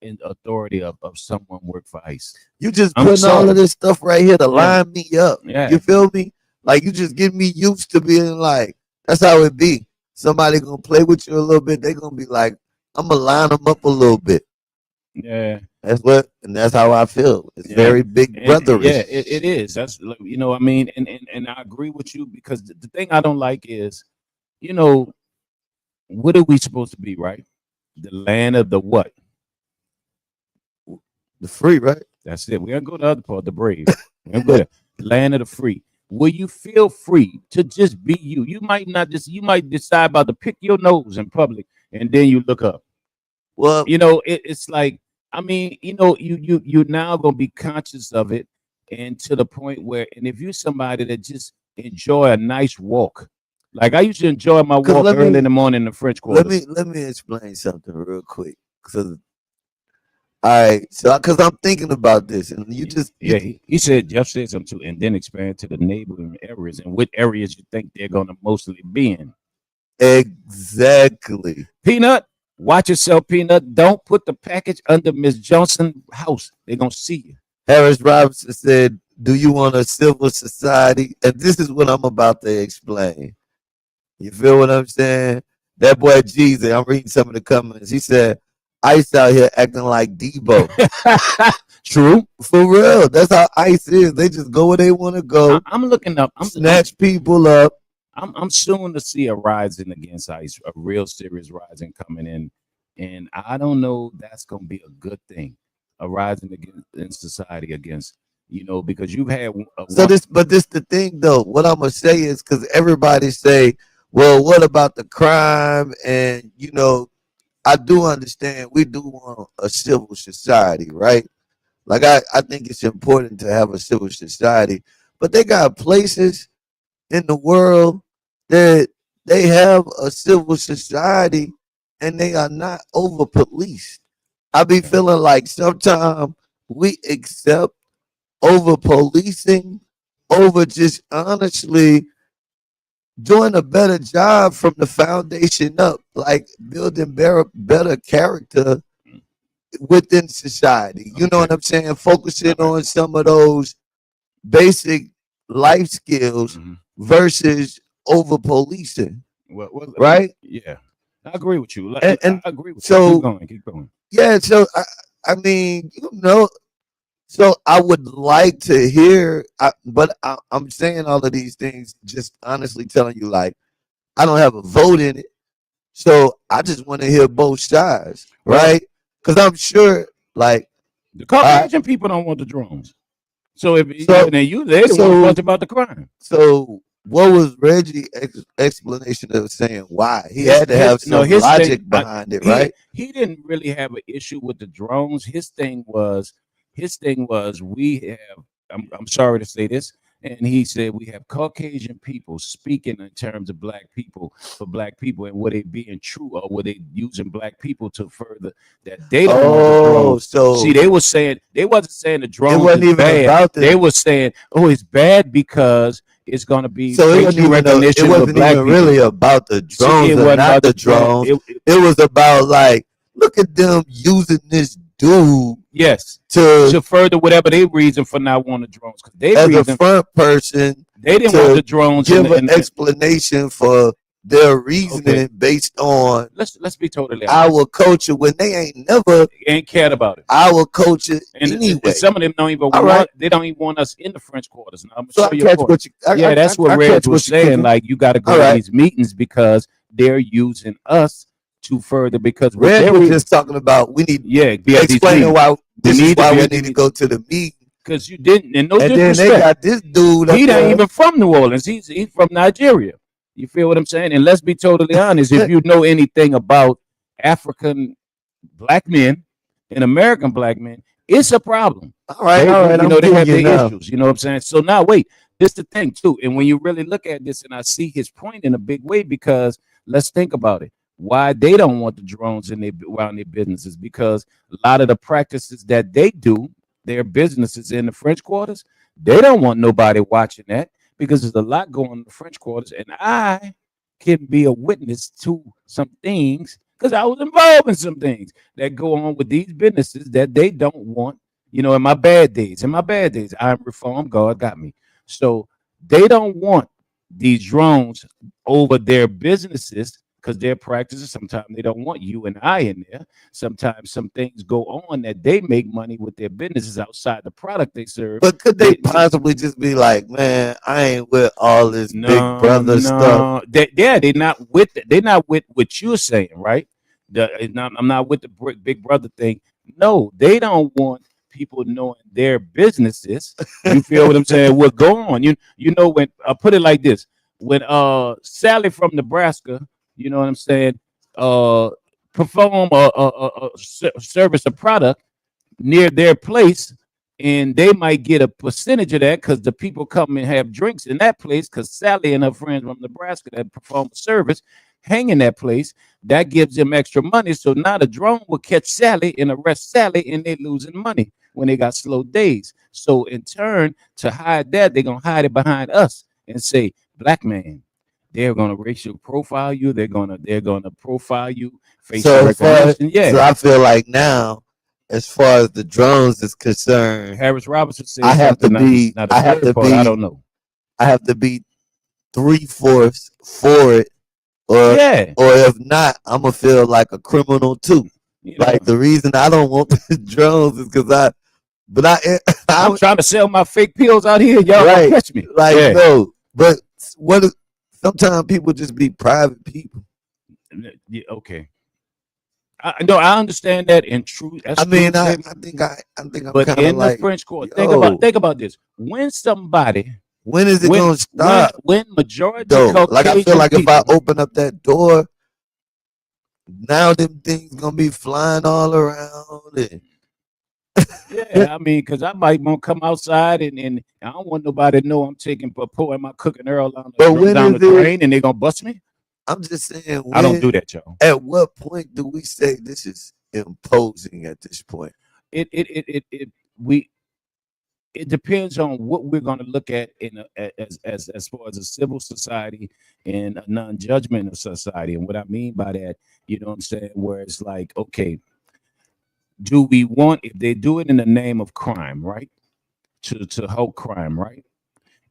in authority of someone work for ICE. You just putting all of this stuff right here to line me up. Yeah. You feel me? Like you just get me used to being like, that's how it be. Somebody gonna play with you a little bit. They gonna be like, I'm gonna line them up a little bit. Yeah. That's how I feel. It's very big brotherish. Yeah, it is. That's I mean, and I agree with you because the thing I don't like is, what are we supposed to be, right? The land of the what? The free, right? That's it. We're gonna go to the other part, the brave. We're gonna go to the land of the free. Will you feel free to just be you? You might decide about to pick your nose in public and then you look up. Well, it's like, I mean, you're now gonna be conscious of it, and to the point where, and if you're somebody that just enjoy a nice walk, like I used to enjoy my walk early in the morning in the French Quarter. Let me explain something real quick. All right, so because I'm thinking about this, and he said Jeff said something too, and then expand to the neighboring areas and what areas you think they're gonna mostly be in. Exactly. Peanut, watch yourself, Peanut. Don't put the package under Miss Johnson's house. They're gonna see you. Harris Robinson said, "Do you want a civil society?" And this is what I'm about to explain. You feel what I'm saying? That boy Jesus, I'm reading some of the comments. He said, ICE out here acting like Debo. True. For real. That's how ICE is. They just go where they want to go. I'm looking up. Snatch people up. I'm soon to see a rising against ICE, a real serious rising coming in. And I don't know that's going to be a good thing, a rising in society against, because you've had. But this the thing, though. What I'm going to say is because everybody say, well, what about the crime? And, I do understand we do want a civil society, right? Like I think it's important to have a civil society, but they got places in the world that they have a civil society and they are not over policed. I be feeling like sometimes we accept over policing over just honestly doing a better job from the foundation up, like building better character within society. You know what I'm saying? Focusing on some of those basic life skills versus over policing. Right? Yeah, I agree with you. And I agree with you. Keep going. Yeah, so I mean, So I would like to hear, I'm saying all of these things, just honestly telling you, like, I don't have a vote in it. So I just want to hear both sides, Well, right? Because I'm sure, like, the I Caucasian people don't want the drones. So if so they the ones so fussed about the crime. so what was Reggie's explanation of saying why? He His had to have no some his thing. logic behind it, He right? he didn't really have an issue with the drones. His thing was we have. I'm sorry to say this, and he said we have Caucasian people speaking in terms of black people for black people, and were they being true or were they using black people to further that they don't want the Oh, drones. See, so they wasn't saying the it drones wasn't is even bad. about They the were saying, oh, it's bad because it's going to be so facial it recognition with wasn't black even people. really about the See, drones it or wasn't not about the the drone. drones. It was about like, look at them using this dude Yes, to to further whatever they reason for not wanting drones, because they as a reason front person they didn't want to the drones. give an And explanation for their okay, reasoning based on let's be totally honest. our culture when they ain't never They ain't cared about it, our culture and anyway. some of them don't even All right. want. They don't even want us in the French quarters. Now I'm gonna So show I you a catch point. what you Yeah, that's what I Reg catch was what you saying. cooking. Like you got to go All to right. these meetings because they're using us to further. Because what Reg they're was just talking about we need yeah, be at these explaining meetings. why We this is need to why be we at the need to meeting go to the meeting. because you didn't. And no And then they disrespect. got this dude up He ain't there. even from New Orleans. He's from Nigeria. You feel what I'm saying? And let's be totally honest. If you know anything about African black men and American black men, it's a problem. All right, I'm They getting have you their now. issues. You know what I'm saying? So now wait, this the thing too. And when you really look at this, and I see his point in a big way, because let's think about it. Why they don't want the drones in around their businesses? Because a lot of the practices that they do, their businesses in the French quarters, they don't want nobody watching that because there's a lot going on in the French quarters, and I can be a witness to some things because I was involved in some things that go on with these businesses that they don't want. In my bad days, I'm reformed. God got me. So they don't want these drones over their businesses because their practices. Sometimes they don't want you and I in there. Sometimes some things go on that they make money with their businesses outside the product they serve. But could they They, possibly just be like, man, I ain't with all this big no, brother stuff? no. They're not with they're not with what you're saying, right? I'm not with the big brother thing. No, they don't want people knowing their businesses. You feel what I'm saying? What go on? You know when I put it like this: when Sally from Nebraska, you know what I'm saying, uh perform a service, a product near their place, and they might get a percentage of that because the people come and have drinks in that place because Sally and her friends from Nebraska that perform a service hang in that place. That gives them extra money. So now the drone will catch Sally and arrest Sally, and they're losing money when they got slow days. So in turn, to hide that, they're gonna hide it behind us and say, black man, they're gonna racial profile you, they're gonna profile you, facial recognition. So Yeah. I feel like now, as far as the drones is concerned, Harris Robinson said something. Now the I have third to part, I be don't know. I have to be 3/4 for it, or Yeah, if not, I'm gonna feel like a criminal too. you know, Like the reason I don't want the drones is because but I'm I trying to sell my fake pills out here. Y'all gonna right, catch me? like Yeah, no, but what? Sometimes people just be private people. yeah, okay. No, I understand that, and true. That's I true mean, statement. I think I'm But kind of in the like, French court, yo, think about this. When somebody, when is it when gonna stop? when majority Though, like I feel Caucasian like if I people, open up that door, now them things gonna be flying all around. And, yeah, I mean, because I might want to come outside and I don't want nobody to know I'm taking pouring my cooking Earl but when down is the it? drain, and they gonna bust me. I'm just saying, I don't do when? that, y'all. At what point do we say this is imposing? At this point, It we it depends on what we're going to look at as far as a civil society and a non-judgmental society. And what I mean by that, you know what I'm saying, where it's like, okay, do we want, if they do it in the name of crime, right, to halt crime, right,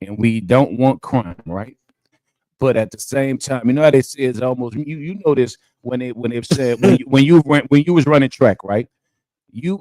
and we don't want crime, right, but at the same time, you know how they say it's almost, you know this, when they've said, when you was running track, right, You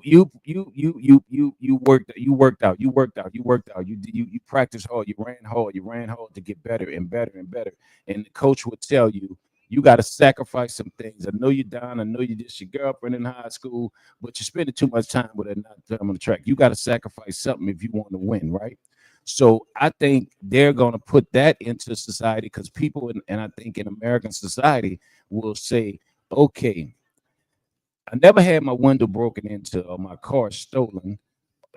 practiced hard, you ran hard to get better and better and better. And the coach would tell you got to sacrifice some things. I know you're down, I know you just your girlfriend in high school, but you're spending too much time with her, not time on the track. You got to sacrifice something if you want to win, right? So I think they're going to put that into society because people and I think in American society will say, okay, I never had my window broken into or my car stolen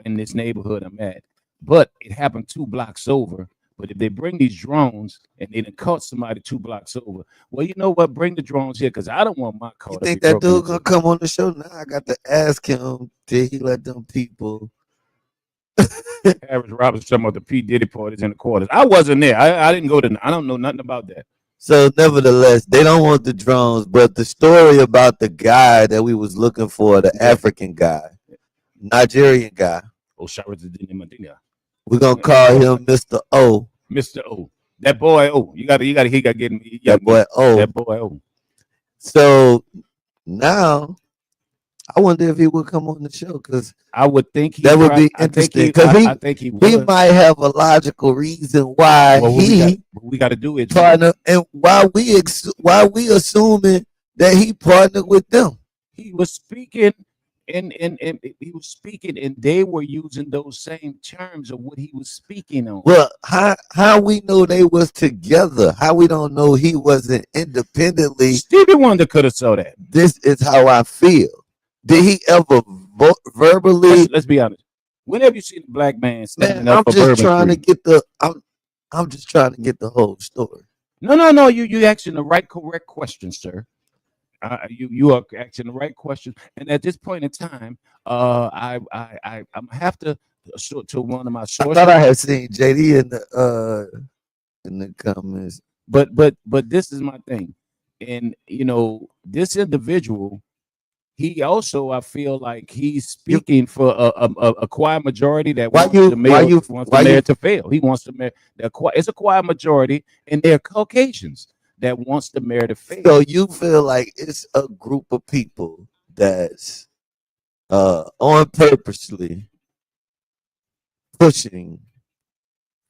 in this neighborhood I'm at, but it happened 2 blocks over. But if they bring these drones and they done caught somebody 2 blocks over, well, you know what? Bring the drones here because I don't want my You car to be think that broken dude gonna into. come on the show? Now I got to ask him, did he let them people? Harris Roberts talking about the P. Diddy parties in the quarters. I wasn't there. I didn't go to. I don't know nothing about that. So nevertheless, they don't want the drones, but the story about the guy that we was looking for, the Yeah. African guy, Nigerian guy, Oh, Showers didn't Medina. we're gonna call him Mr. O. Mr. O. That boy O. He got getting me. That boy O. That boy O. So now I wonder if he would come on the show because I would think he that would probably. be interesting because I think he he would. might have a logical reason why Well, he what we got to do is partner and why we assuming that he partnered with them. he was speaking and he was speaking and they were using those same terms of what he was speaking on. Well, how we know they was together? How we don't know he wasn't independently? Stevie Wonder could have saw that. This is how I feel. Did he ever verbally? Let's be honest. When have you seen a black man standing Man, up I'm for just Bourbon trying to Street? get the. I'm just trying to get the whole story. No. You asking the right correct question, sir. You are asking the right question. And at this point in time, I'm have to to one of my I sources. thought I had seen JD in the comments. But this is my thing, and this individual, he also I feel like he's You speaking for a quiet majority that why wants you the why mayor you wants the why you mayor to fail. He wants the mayor. It's a quiet majority, and they're Caucasians that wants the mayor to fail. so you feel like it's a group of people that's on purposely pushing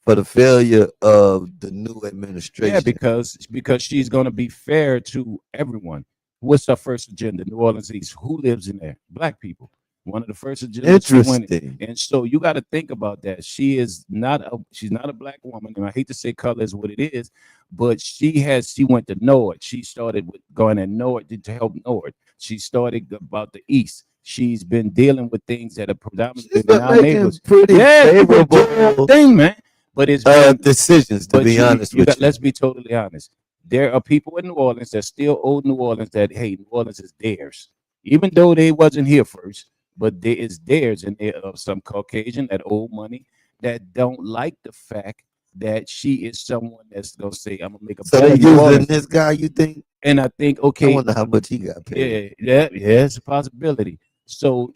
for the failure of the new Yeah, administration. because she's going to be fair to everyone. What's her first agenda? New Orleans East. Who lives in there? Black people. One of the first agendas for winning. Interesting. And so you got to think about that. She's not a black woman, and I hate to say color is what it is, but she went to Nord. She started with going to Nord to help Nord. She started about the East. She's been dealing with things that are predominantly She's in been our making neighborhoods. pretty Yeah, she's been doing her favorable thing, man. But it's been decisions, to but be honest you with got. you. Let's be totally honest. There are people in New Orleans that still owe New Orleans that hey, New Orleans is theirs, even though they wasn't here first. But there is theirs, and there are some Caucasian that owe money that don't like the fact that she is someone that's gonna say, "I'm gonna make a So they better New using Orleans." this guy, you think? And I think, I okay, wonder how much he got paid. yeah, it's a possibility. So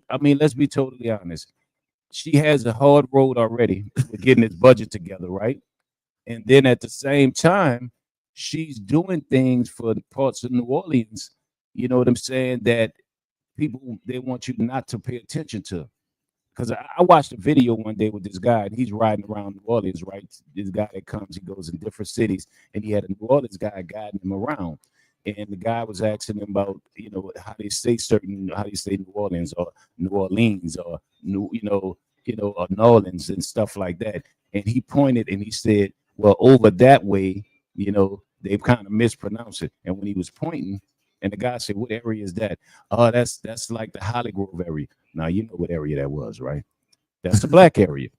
I mean, let's be totally honest. She has a hard road already with getting this budget together, right? And then at the same time, she's doing things for the parts of New Orleans, you know what I'm saying, that people they want you not to pay attention to. Because I watched a video one day with this guy, and he's riding around New Orleans, right? This guy that comes, he goes in different cities, and he had a New Orleans guy guiding him around. And the guy was asking him about, how do you say New Orleans or New Orleans or or New Orleans and stuff like that. And he pointed and he said, well, over that way, they've kind of mispronounced it. And when he was pointing, and the guy said, what area is that? Oh, that's like the Holly Grove area. Now you know what area that was, right? That's the black area.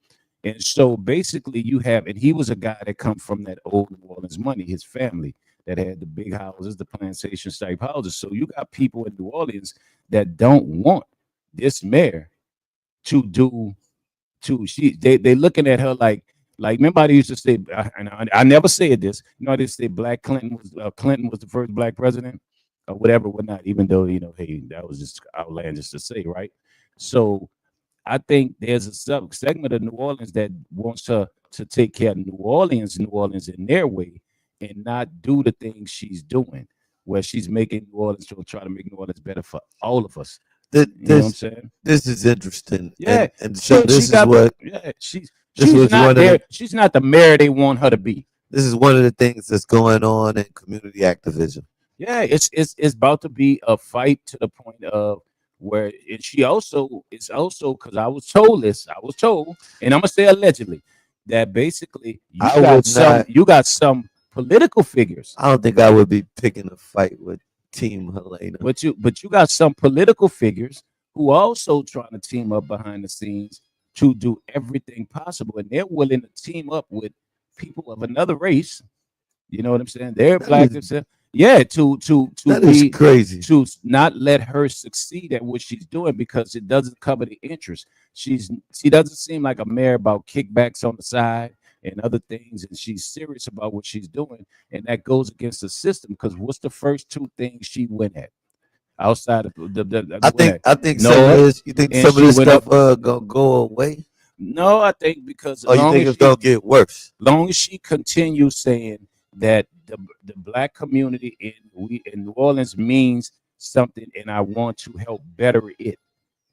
And so basically you have, and he was a guy that come from that old New Orleans money, his family that had the big houses, the plantation type houses. So you got people in New Orleans that don't want this mayor to do they looking at her like remember I used to say and I never said this, they say Clinton was the first black president or whatever, whatnot, even though hey, that was just outlandish to say, right? So I think there's a segment of New Orleans that wants her to take care of New Orleans in their way and not do the things she's doing, where she's making New Orleans to try to make New Orleans better for all of us. You know what I'm This saying? this is interesting, Yeah, and so she this is got what yeah, this she's was not one of there. the She's not the mayor they want her to be. this is one of the things that's going on in community activism. Yeah, it's about to be a fight to the point of where and she also it's also because I was told this, I was told, and I'm gonna say allegedly that basically I would not. you got some political figures, I don't think I would be picking a fight with Team Helena. but you got some political figures who also trying to team up behind the scenes to do everything possible, and they're willing to team up with people of another race. You know what I'm saying? They're That black is themselves. Yeah, to that is be crazy. to not let her succeed at what she's doing because it doesn't cover the interest. She doesn't seem like a mayor about kickbacks on the side and other things, and she's serious about what she's doing, and that goes against the system. Because what's the first two things she went at outside of the went at I think some of North, this. You think and some of she this went up. stuff gonna go away, No, I think because or you think it's gonna get worse? long as she continues saying that the black community in New Orleans means something, and I want to help better it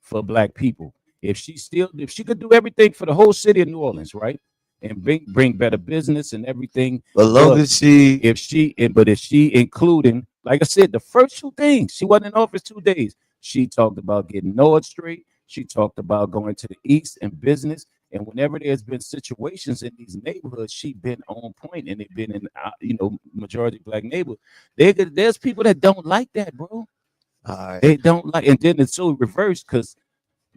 for black people. If she could do everything for the whole city of New Orleans, right, and bring better business and everything, But long but as she, if she including, like I said, the first two things, she wasn't in office 2 days. She talked about getting North Street. She talked about going to the east and business. And whenever there's been situations in these neighborhoods, she been on point, and they've been in majority black neighborhoods. There's people that don't like that, bro. all right. They don't like, and then it's so reversed because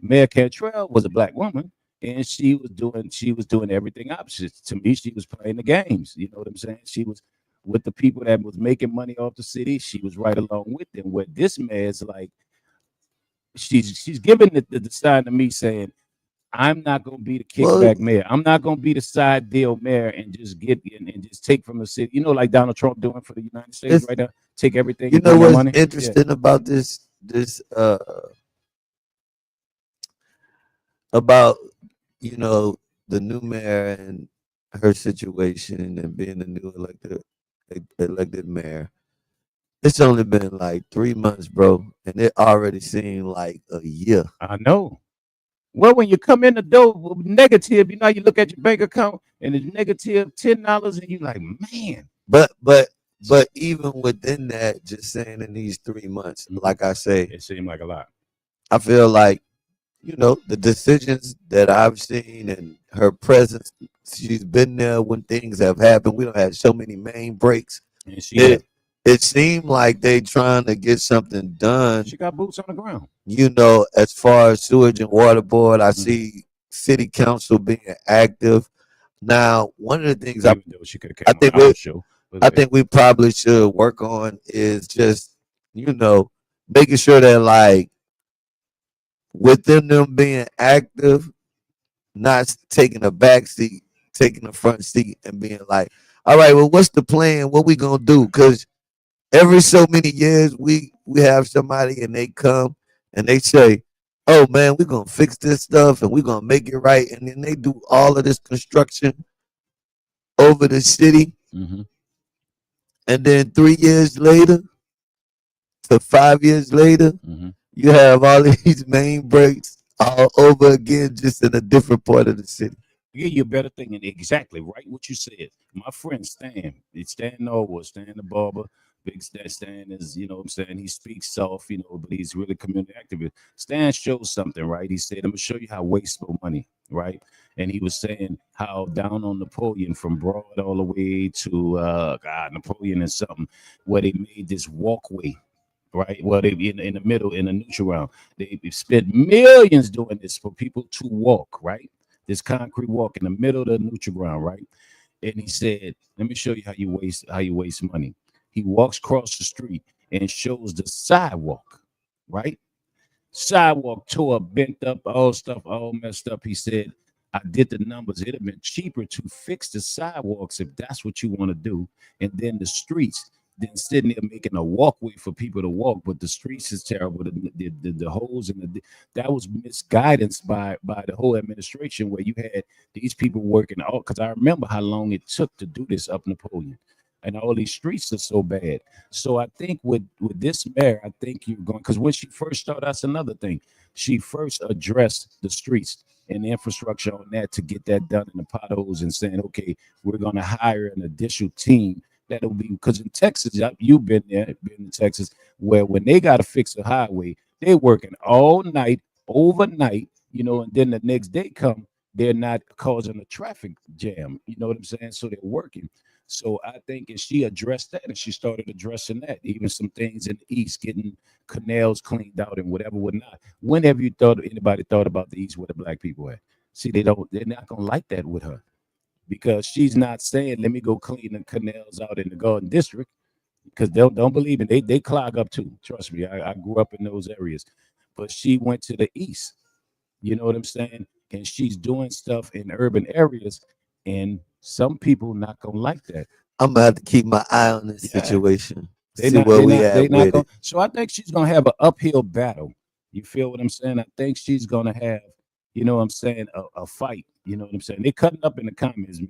Mayor Cantrell was a black woman, and she was doing everything opposite. To me, she was playing the games. You know what I'm saying? She was with the people that was making money off the city. She was right along with them. Where this mayor's like, she's giving the sign to me saying, I'm not gonna be the Well, kickback mayor. I'm not gonna be the side deal mayor and just get and just take from the city. You know, like Donald Trump doing for the United States it's right now, take everything you and know bring their what's money. Yeah. interesting about this about you know the new mayor and her situation and being the new elected mayor. It's only been like 3 months, bro, and it already seemed like a year. I know. Well, when you come in the door with negative, you look at your bank account and it's negative $10, and you like, man. But even within that, just saying in these 3 months, Mhm. like I say, It seemed like a lot. I feel like the decisions that I've seen and her presence. She's been there when things have happened. We don't have so many main breaks. And she It have. it seemed like they trying to get something done. She got boots on the ground. As far as sewage and water board, I Mhm. see city council being active. Now, one of the things Even though she could have I came on think our we show. But go I ahead. think we probably should work on is just you know making sure that like within them being active, not taking a back seat, taking a front seat, and being like, "All right, well, what's the plan? What we gonna do?" Because every so many years, we have somebody and they come and they say, "Oh man, we're gonna fix this stuff and we're gonna make it right," and then they do all of this construction over the city, Mm-hmm. and then 3 years later to 5 years later, Mm-hmm. you have all these main breaks all over again, just in a different part of the city. Give you a better thing, and exactly right what you said. My friend Stan, it's Stan Norwood, Stan the barber. Big Stan is, what I'm saying, he speaks soft, but he's really community activist. Stan shows something, right? He said, I'm gonna show you how wasteful money, right? And he was saying how down on Napoleon from Broad all the way to Napoleon and something, where they made this walkway, right? Well, they in the middle in the neutral ground. They spent millions doing this for people to walk, right? This concrete walk in the middle of the neutral ground, right? And he said, "Let me show you how you waste money." He walks across the street and shows the sidewalk, right? Sidewalk tore up, bent up, all stuff, all messed up. He said, I did the numbers. It'd have been cheaper to fix the sidewalks if that's what you want to do. And then the streets, then sitting there making a walkway for people to walk. But the streets is terrible. The holes and that was misguidance by the whole administration where you had these people working all because I remember how long it took to do this up Napoleon. and all these streets are so bad. So I think with this mayor, I think you're going, because when she first started, that's another thing. She first addressed the streets and the infrastructure on that to get that done in the potholes, and saying, okay, we're going to hire an additional team that'll be, because in Texas, you've been there, been in Texas, where when they got to fix a highway, they're working all night, overnight, and then the next day come, they're not causing a traffic jam. You know what I'm saying? So they're working. So I think, and she addressed that, and she started addressing that, even some things in the East, getting canals cleaned out and whatever, whatnot. When have you thought, anybody thought about the East where the black people at? See, they're not gonna like that with her, because she's not saying, let me go clean the canals out in the Garden District, because don't believe it. They clog up too. Trust me, I grew up in those areas, but she went to the East. You know what I'm saying? And she's doing stuff in urban areas, and some people not gonna like that. I'm gonna have to keep my eye on this Yeah, situation. they See not where they we not they at not with gonna. it. So I think she's gonna have an uphill battle. You feel what I'm saying? I think she's gonna have, what I'm saying, a fight. You know what I'm saying? They cutting up in the comments.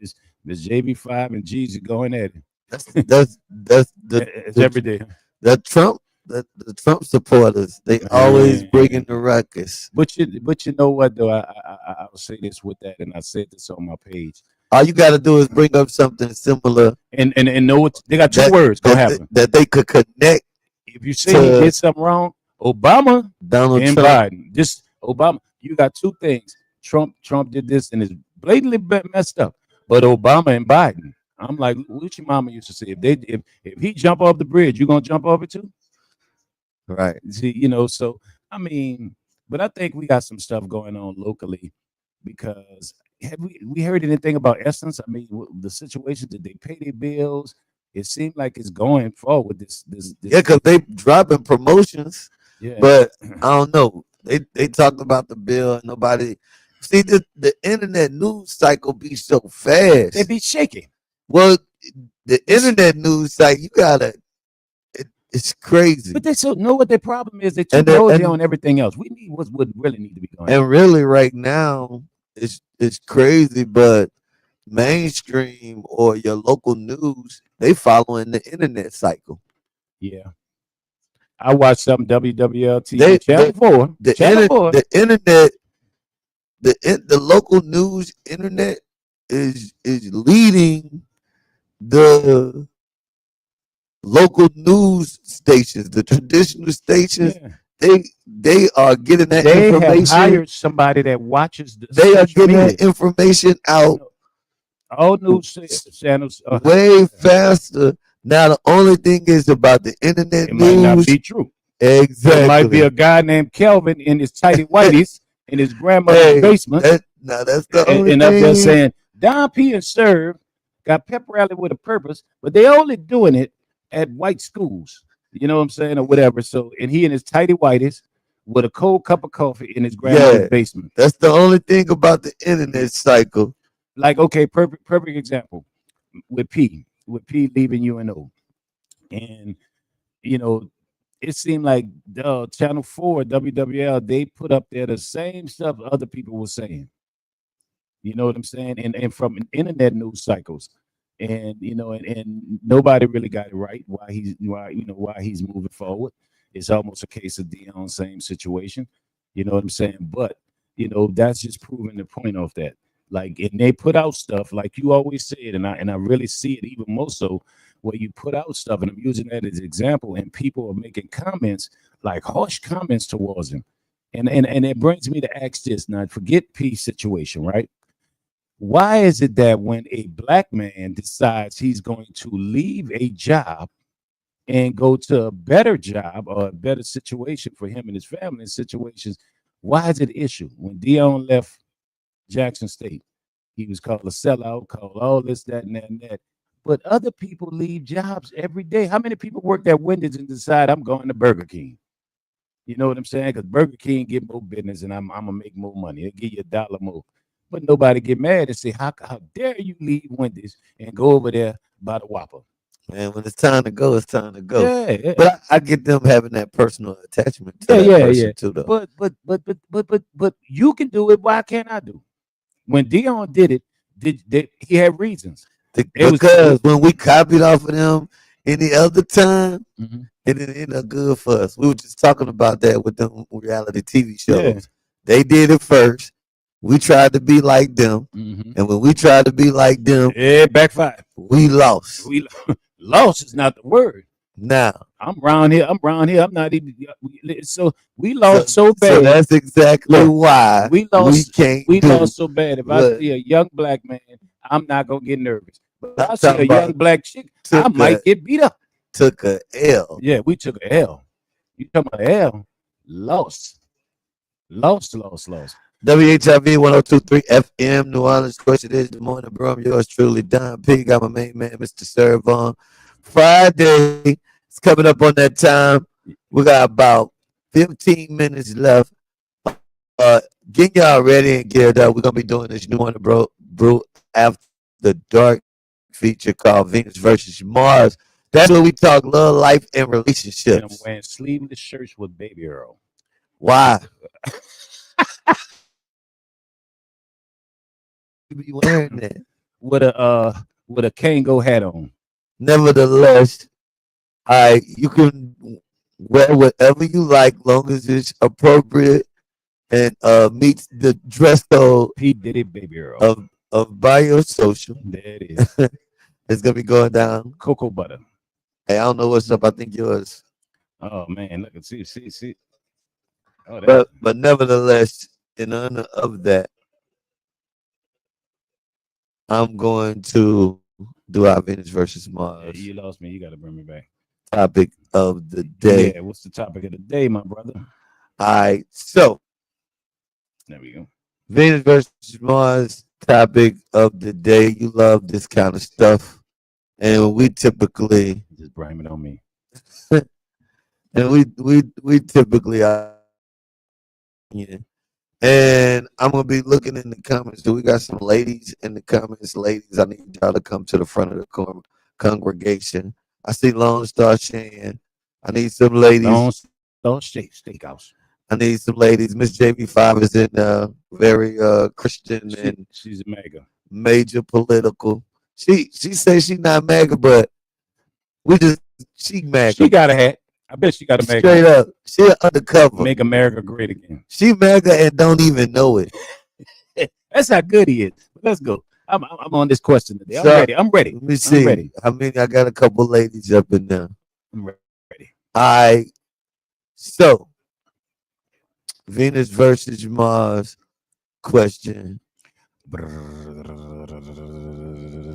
Miss JB5 and G's are going at it. That's It's every day, the Trump the Trump supporters. They always bringing man. the ruckus. But you know what though? I'll say this with that, and I said this on my page. All you got to do is bring up something similar And know what they got, two that words gonna happen. that they could connect If you say he to did something wrong, Obama Donald and Trump. Biden. Just Obama, you got two things. Trump did this and is blatantly messed up. But Obama and Biden, I'm like, what your mama used to say. If he jump off the bridge, you gonna jump off it too? Right. See, so I mean, but I think we got some stuff going on locally, because have we heard anything about Essence? I mean, the situation, did they pay their bills? It seemed like it's going forward. Yeah, because they dropping promotions, Yeah, but I don't know. They talked about the bill. And nobody see the internet news cycle be so they fast. be shaking. Well, the It's, internet news cycle, you gotta. It's crazy, but they so know what their problem is. They're too and nosy on everything else. We need what would really need to be going on. really right now it's crazy. But mainstream or your local news, they following the internet cycle. Yeah, I watched some WWL-TV They Channel Four. Channel Four. the internet the local news internet is leading the local news stations, the traditional stations. Yeah, They are getting that they have information. hired somebody that watches the They are social getting media. that information You out know, all news channels. way faster. Now the only thing is about the internet It might not news. be true. It might be Exactly. a guy named Kelvin in his tighty whities in his grandmother's Hey, basement, that's the only and up there thing. saying Don P and Serve got pep rally with a purpose, but they only doing it at white schools. You know what I'm saying, or whatever. So, and he in his tighty whities with a cold cup of coffee in his grandmother's Yeah, basement. that's the only thing about the internet cycle. Like, okay, perfect example with P leaving UNO, and you know it seemed like Channel 4, WWL, they put up there the same stuff other people were saying. You know what I'm saying? And from internet news cycles. And and nobody really got it right why he's moving forward. It's almost a case of Dion, same situation. You know what I'm saying? But that's just proving the point of that. Like, and they put out stuff like you always said, and I really see it even more so where you put out stuff, and I'm using that as an example, and people are making comments, like harsh comments towards him. And it brings me to ask this now, forget peace situation, right? Why is it that when a black man decides he's going to leave a job and go to a better job or a better situation for him and his family and situations, why is it an issue? When Dion left Jackson State, he was called a sellout, called all this, that, and that, and that. But other people leave jobs every day. How many people work at Wendy's and decide I'm going to Burger King? You know what I'm saying? Because Burger King get more business and I'm gonna make more money. They give you $1 more. But nobody get mad and say, how dare you leave Wendy's and go over there by the Whopper? Man, when it's time to go, it's time to go. Yeah, yeah, But I get them having that personal attachment to yeah, that yeah, yeah. person too, though. But you can do it. Why can't I do? When Dion did it, did he had reasons? It was Because when we copied off of them any other time, mhm. it didn't end up good for us. We were just talking about that with them reality TV Yeah. shows. They did it first. We tried to be like them. Hmm. And when we tried to be like them, It backfired. we lost. We lost is not the word. Now, I'm round here. I'm round here. I'm not even. So we so lost so so bad. that's exactly Look, why we we lost. can't We do lost so bad. If I what see a young black man, I'm not gonna get nervous. But I'm I see a talking young about. black chick, I Took might a get beat up. took a L. Yeah, we took a L. You talking about a L? Lost, lost. WHIV 1023 FM, New Orleans. Of course, it is the morning, bro. I'm yours truly, Don P. Got my main man, Mr. Servon. Friday, it's coming up on that time. We got about 15 minutes left. Uh, get y'all ready and geared up. We're gonna be doing this new one, bro. Brew after dark feature called Venus versus Mars. That's where we talk love, life, and And I'm relationships. wearing sleeveless shirts with baby Earl. Why you be wearing that? With a Kango hat on. Nevertheless, you can wear whatever you like, long as it's appropriate and meets the dress code P Diddy baby Earl. of by your social. There it is. It's gonna be going down. Cocoa butter. Hey, I don't know what's up. I think yours, Oh man, look and see. Oh, that. but nevertheless, in honor of that, I'm going to do our Venus versus Yeah, Mars you lost me. You got to bring me back. topic of the day. Yeah, what's the topic of the day, my brother? All right, so There we go. Venus versus Mars topic of the day. You love this kind of stuff, and we typically Just blame it on me. and we typically opinion. And I'm gonna be looking in the comments. Do we got some ladies in the comments? Ladies, I need y'all to come to the front of the congregation. I see Lone Star Shan. I need some Long ladies. Star Steakhouse. I need some ladies. Miss JB5 is in very Christian and She's a mega. major political. She says she not MAGA, but we just she She MAGA. got a hat. I bet she got a mega Straight hat. up. She undercover. Make America great again. She MAGA and don't even know it. That's how good he is. But let's go. I'm on this question today. I'm So ready. I'm ready. let me I'm see. ready. I mean, I got a couple ladies up in there. I'm ready. All right. So Venus versus Mars question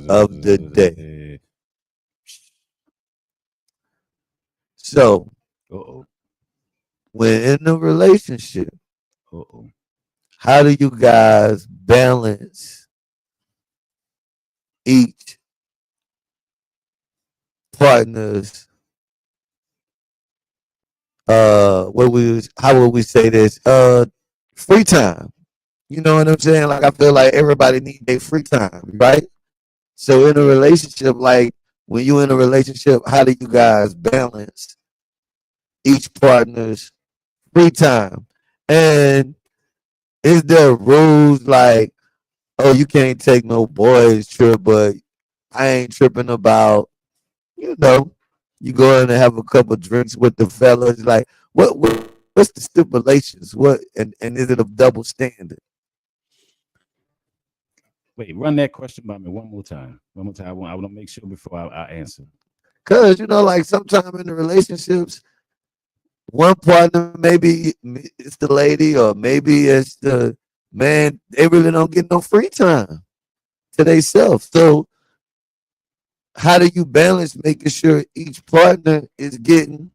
of the day. So Uh-oh. when in a relationship, Uh-oh. how do you guys balance each partner's how would we say this? Free time. You know what I'm saying? Like I feel like everybody needs their free time, right? So in a relationship, like when you in a relationship, how do you guys balance each partner's free time? And is there rules like, oh, you can't take no boys trip, but I ain't tripping about, you know, you go in and have a couple drinks with the fellas. Like, what's the stipulations? What and is it a double standard? Wait, run that question by me one more time. One more time. I want to make sure before I answer. Cause like sometimes in the relationships, one partner maybe it's the lady or maybe it's the man. They really don't get no free time to themselves. So how do you balance making sure each partner is getting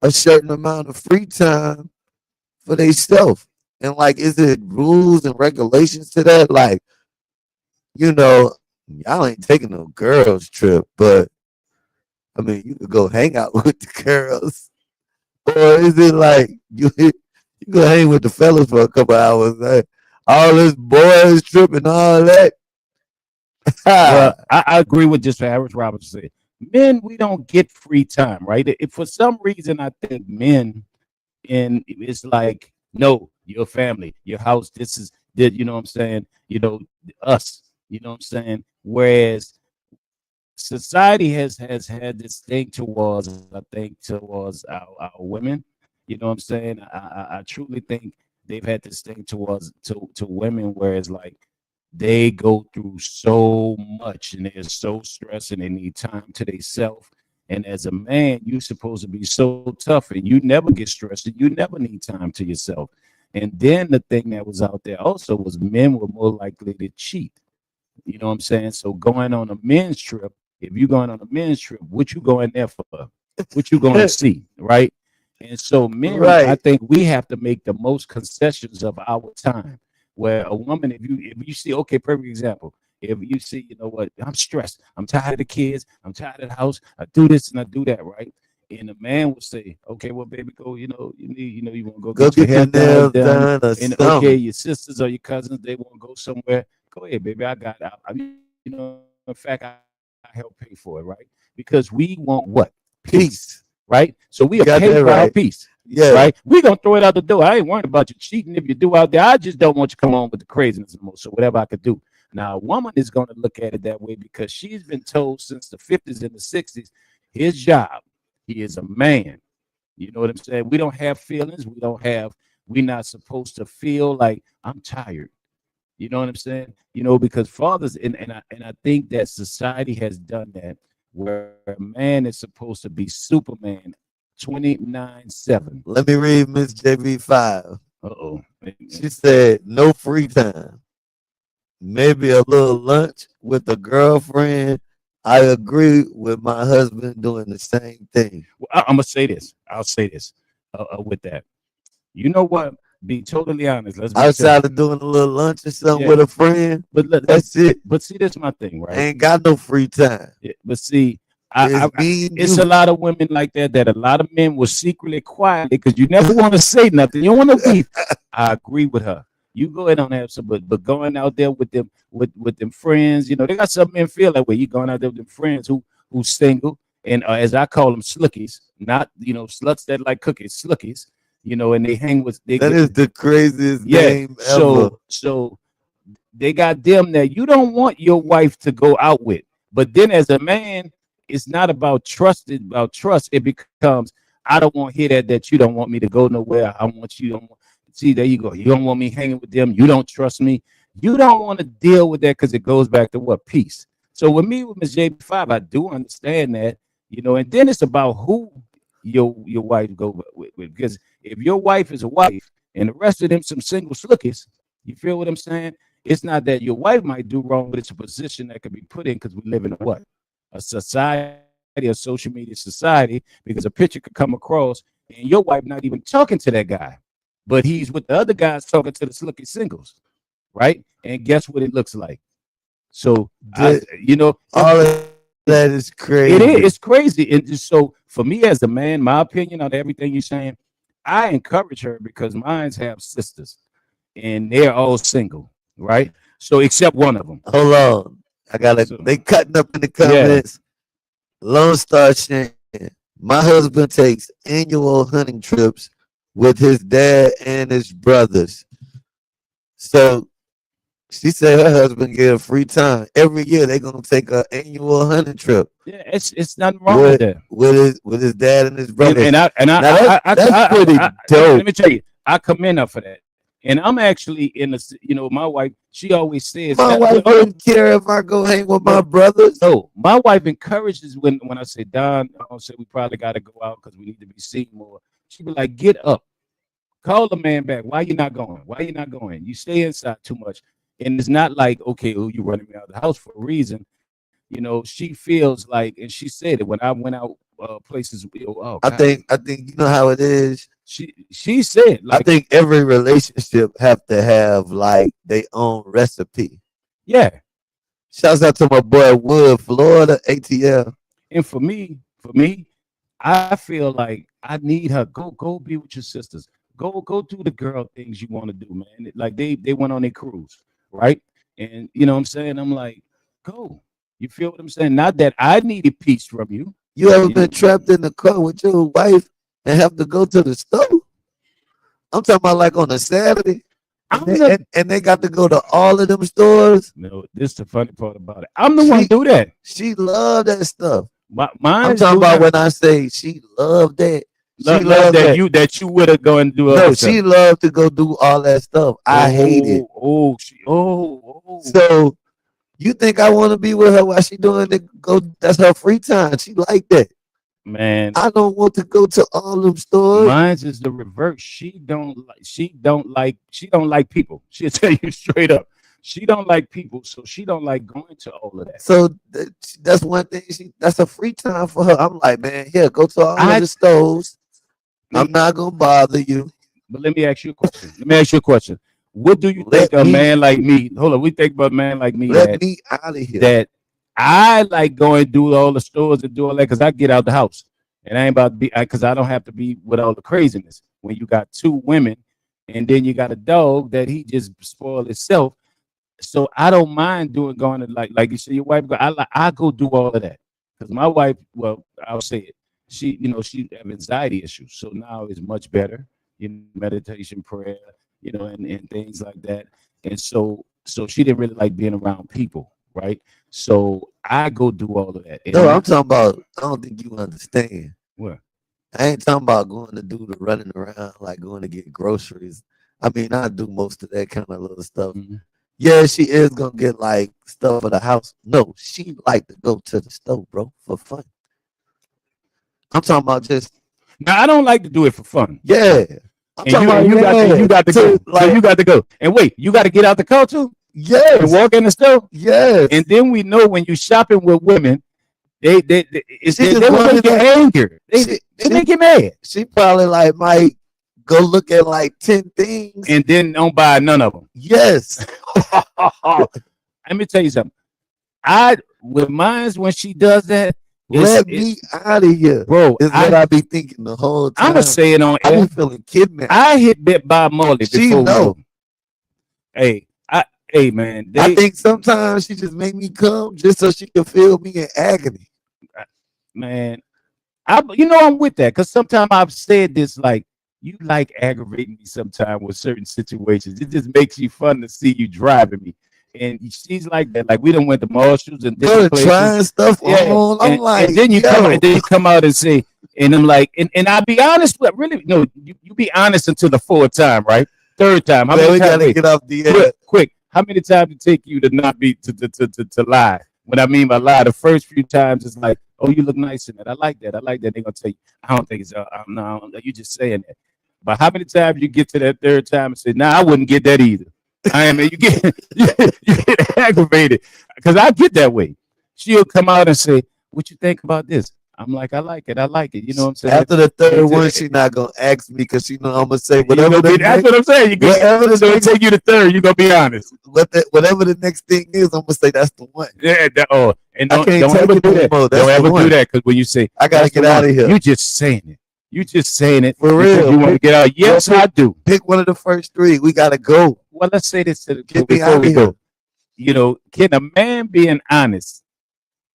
a certain amount of free time for themselves? And like, is it rules and regulations to that? Like, you know, y'all ain't taking no girls trip, but I mean, you could go hang out with the girls, or is it like you go hang with the fellas for a couple hours? Like, all this boys trip and all that. Well, I agree with just what Harris Roberts said. Men, we don't get free time, right? If for some reason I think men and it's like, no, your family, your house, this is that, you know what I'm saying? Us. You know what I'm saying? Whereas society has had this thing towards, I think, towards our women. You know what I'm saying? I truly think they've had this thing towards to women, whereas like they go through so much and they're so stressed and they need time to themselves. And as a man, you're supposed to be so tough and you never get stressed and you never need time to yourself. And then the thing that was out there also was men were more likely to cheat. You know what I'm saying? So going on a men's trip, if you're going on a men's trip, what you going there for? What you going to see, right? And so men, I Right. think we have to make the most concessions of our time. Where a woman, if you see, okay, perfect example. If you see, you know what, I'm stressed, I'm tired of the kids, I'm tired of the house, I do this and I do that, right? And the man will say, okay, well, baby, go, you want to go Go get your get your hair nails done, done or and okay, something. your sisters or your cousins, they want to go somewhere. Go ahead, baby. I got. In fact, I help pay for it, right? Because we want what peace, right? Peace. So we are paid You for our got that peace, right. right? Yeah. We gonna throw it out the door. I ain't worried about you cheating if you do out there. I just don't want you to come on with the craziness anymore. So whatever I could do. Now, a woman is gonna look at it that way because she's been told since the 50s and the 60s, his job, he is a man. You know what I'm saying? We don't have feelings. We don't have. We're not supposed to feel like I'm tired. You know what I'm saying? Because fathers and I think that society has done that where a man is supposed to be Superman 29/7. Let me read Miss JV5. Uh-oh. She said, no free time. Maybe a little lunch with a girlfriend. I agree with my husband doing the same thing. Well, I'm gonna say this. I'll say this with that. You know what? Be totally honest. Let's be Outside simple. of doing a little lunch or something Yeah. with a friend, But that's it. but see, that's my thing, I right? ain't got no free time. Yeah, but see, It's me and it's a you. lot of women like that. That a lot of men will secretly quietly because you never want to say nothing. You don't want to beef. I agree with her. You go ahead on that, so, but going out there with them with them friends, they got some men feel that way. You going out there with them friends who's single and as I call them slookies, not sluts that like cookies, slookies. And they hang with they That with is the craziest yeah. name ever. So they got them that you don't want your wife to go out with. But then as a man, it's not about trust, it's about trust. It becomes, I don't want to hear that you don't want me to go nowhere. I want you don't see, there you go. You don't want me hanging with them. You don't trust me. You don't want to deal with that because it goes back to what? Peace. So with me with Miss JB5, I do understand that, and then it's about who your wife go with. Because if your wife is a wife and the rest of them some single slookies, you feel what I'm saying? It's not that your wife might do wrong, but it's a position that could be put in because we live in a what? A society, a social media society, because a picture could come across and your wife not even talking to that guy, but he's with the other guys talking to the slicky singles, right? And guess what it looks like? So The, all of that is crazy. it's crazy. And just so for me as a man, my opinion on everything you're saying, I encourage her because mines have sisters and they're all single, right? So except one of them. Hold on. So They cutting up in the yeah, comments. Lone Star Shan. My husband takes annual hunting trips with his dad and his brothers. So she said her husband get a free time. Every year they gonna take an annual hunting trip yeah, it's nothing wrong with with that. his dad and his And brothers. and I and Now that's pretty let dope. me tell you, I commend her for that. And I'm actually in the, my wife, she always says, My well, wife hold on, wouldn't care if I go hang with my no, brothers. no, my wife encourages when I say, Don, I don't say we probably got to go out because we need to be seen more. She be like, get up, call the man back. Why you not going? Why you not going? You stay inside too much. And it's not like, okay, oh, you running me out of the house for a reason. She feels like, and she said it when I went out places. Oh God, I think you know how it is. she said I like, think every relationship have to have like their own recipe. yeah. Shouts out to my boy Wood, Florida, ATL. And for me, I feel like I need her. Go be with your sisters. Go do the girl things you want to do, man. Like they went on a cruise, right? And you know what I'm saying? I'm like, go. You feel what I'm saying? Not that I needed peace from you. You ever You been trapped in the car with your wife and have to go to the store? I'm talking about like on a Saturday. And I'm the they got to go to all of them stores. no. This is the funny part about it. I'm the one She do that. she loved that stuff. I'm Mine's talking do about that. when I say she loved that. She Love loved that that. you would have go and do No, other stuff. she loved to go do all that stuff. I hate it. Oh. So you think I want to be with her while she doing it? Go. That's her free time. She like that. Man, I don't want to go to all them stores. mine's is the reverse. She don't like people. She'll tell you straight up. She don't like people, so she don't like going to all of that. So that's one thing. That's a free time for her. I'm like, man, here, go to all of I the stores. let I'm me, not gonna bother you. but let me ask you a question. Let me ask you a question. What do you think Let a me man like me? Hold on, we think about a man like me let me out of here. that I like going do all the stores and do all that because I get out the house and I ain't about to be because I don't have to be with all the craziness. When you got two women and then you got a dog that he just spoiled himself. So I don't mind doing going to like you say your wife go. I go do all of that because my wife. Well, I'll say it. She have anxiety issues, so now it's much better. Meditation, prayer, and things like that. And so she didn't really like being around people, right? So I go do all of that. No, And I'm talking about. I don't think you understand. what? I ain't talking about going to do the running around like going to get groceries. I mean, I do most of that kind of little stuff. Mhm. Yeah, she is gonna get like stuff for the house. No, she like to go to the store, bro, for fun. I'm talking about just Now I don't like to do it for fun. yeah. I'm And talking you and about you got and you yeah. got to To go. So like you got to go. And wait, you got to get out the car too and yes, walk in the store. And yes. then we know when you shopping with women, She they just will going in make you there. angry. She They she make you mad, she probably like might go look at like 10 things. and then don't buy none of them. Yes. Let me tell you something. I with mine's when she does that, Let me out of here. bro. Is what I be thinking the whole I'm gonna time. say it on I be air. feeling kidnapped. I hit Bit by Molly She before we know. go. Hey, hey man, I think sometimes she just make me come just so she can feel me in agony. man, I'm with that because sometimes I've said this like you like aggravating me sometimes with certain situations. It just makes you fun to see you driving me. And she's like that. Like we done went to Marshalls and Bro, different places. trying stuff Yeah. on. I'm And like, then yo, you come out and say, and I'm like, and I'll be honest, but really, no, you be honest until the fourth time, right? Third time. How man, many we times? gotta Wait, get off the air. quick. How many times it take you to not be to lie? What I mean by lie, the first few times it's like, oh, you look nice in it. I like that. I like that. They're gonna tell you, I don't think it's no, you just saying that. But how many times you get to that third time and say, nah, I wouldn't get that either. I mean, you get you get aggravated because I get that way. She'll come out and say, what you think about this? I'm like, I like it. I like it. You know what I'm saying? After the third one, she not gonna ask me because she know I'm gonna say You whatever gonna the be, that's next, what I'm saying. whatever the So it next, take you to third. You gonna be honest. whatever the next thing is. I'm gonna say that's the one. Yeah. And I can't don't take ever it do that. anymore. That's Don't the ever do one. that because when you say I gotta that's the get out one, of here you just saying it. You just saying it for because real. you want to get out. Yes, I do. Pick one of the first three. We gotta go. Well, let's say this Get me before out we of here. go. Can a man being honest?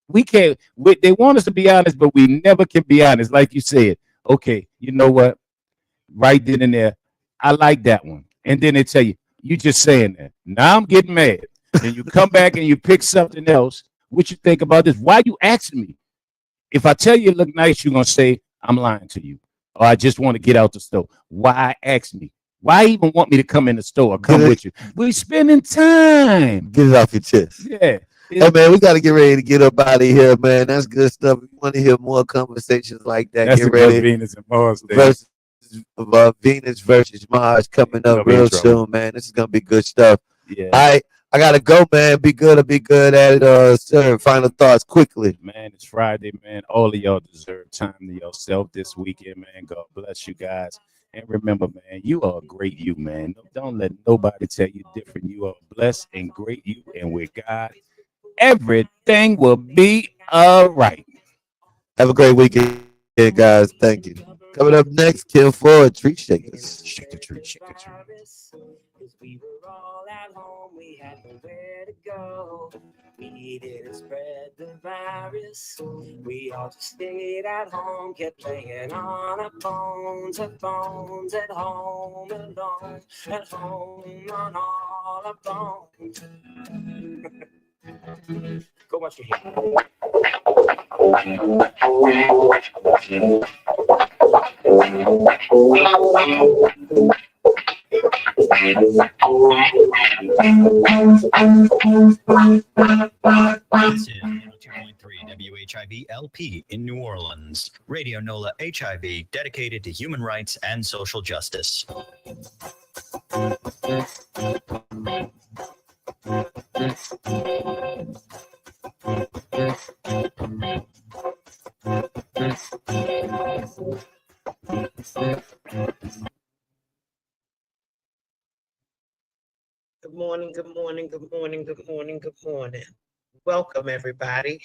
We can't. They want us to be honest, but we never can be honest. Like you said, okay, you know what? Right then and there, I like that one. And then they tell you, you just saying that. Now I'm getting mad. Then you come back and you pick something else. What you think about this? Why you asking me? If I tell you it look nice, you're gonna say I'm lying to you, or I just want to get out the store. Why ask me? Why even want me to come in the store or Get come it, with you? We're spending time. get it off your chest. Yeah. Hey man, we gotta get ready to get up out of here, man. That's good stuff. If you want to hear more conversations like that, That's get a good ready. Venus and Mars thing. Versus Venus versus Mars coming We're up gonna be in real trouble. soon, man. This is gonna be good stuff. Yeah. All right, I gotta go, man. Be good or be good at it. Sir, final thoughts quickly. Man, it's Friday, man. All of y'all deserve time to yourself this weekend, man. God bless you guys. And remember, man, you are a great you, man. Don't let nobody tell you different. You are blessed and great you. And with God, everything will be all right. Have a great weekend, guys. Thank you. Coming up next, Kim Ford, Treat Shakers. Shake the tree, shake the tree. Cause we were all at home, we had nowhere to go. We didn't spread the virus. We all just stayed at home, kept playing on our phones at home alone, at home on all our phones. Go watch your hair. This is 102.3 WHIV LP in New Orleans. Radio NOLA HIV, dedicated to human rights and social justice. Good morning, good morning, good morning, good morning, good morning. Welcome, everybody.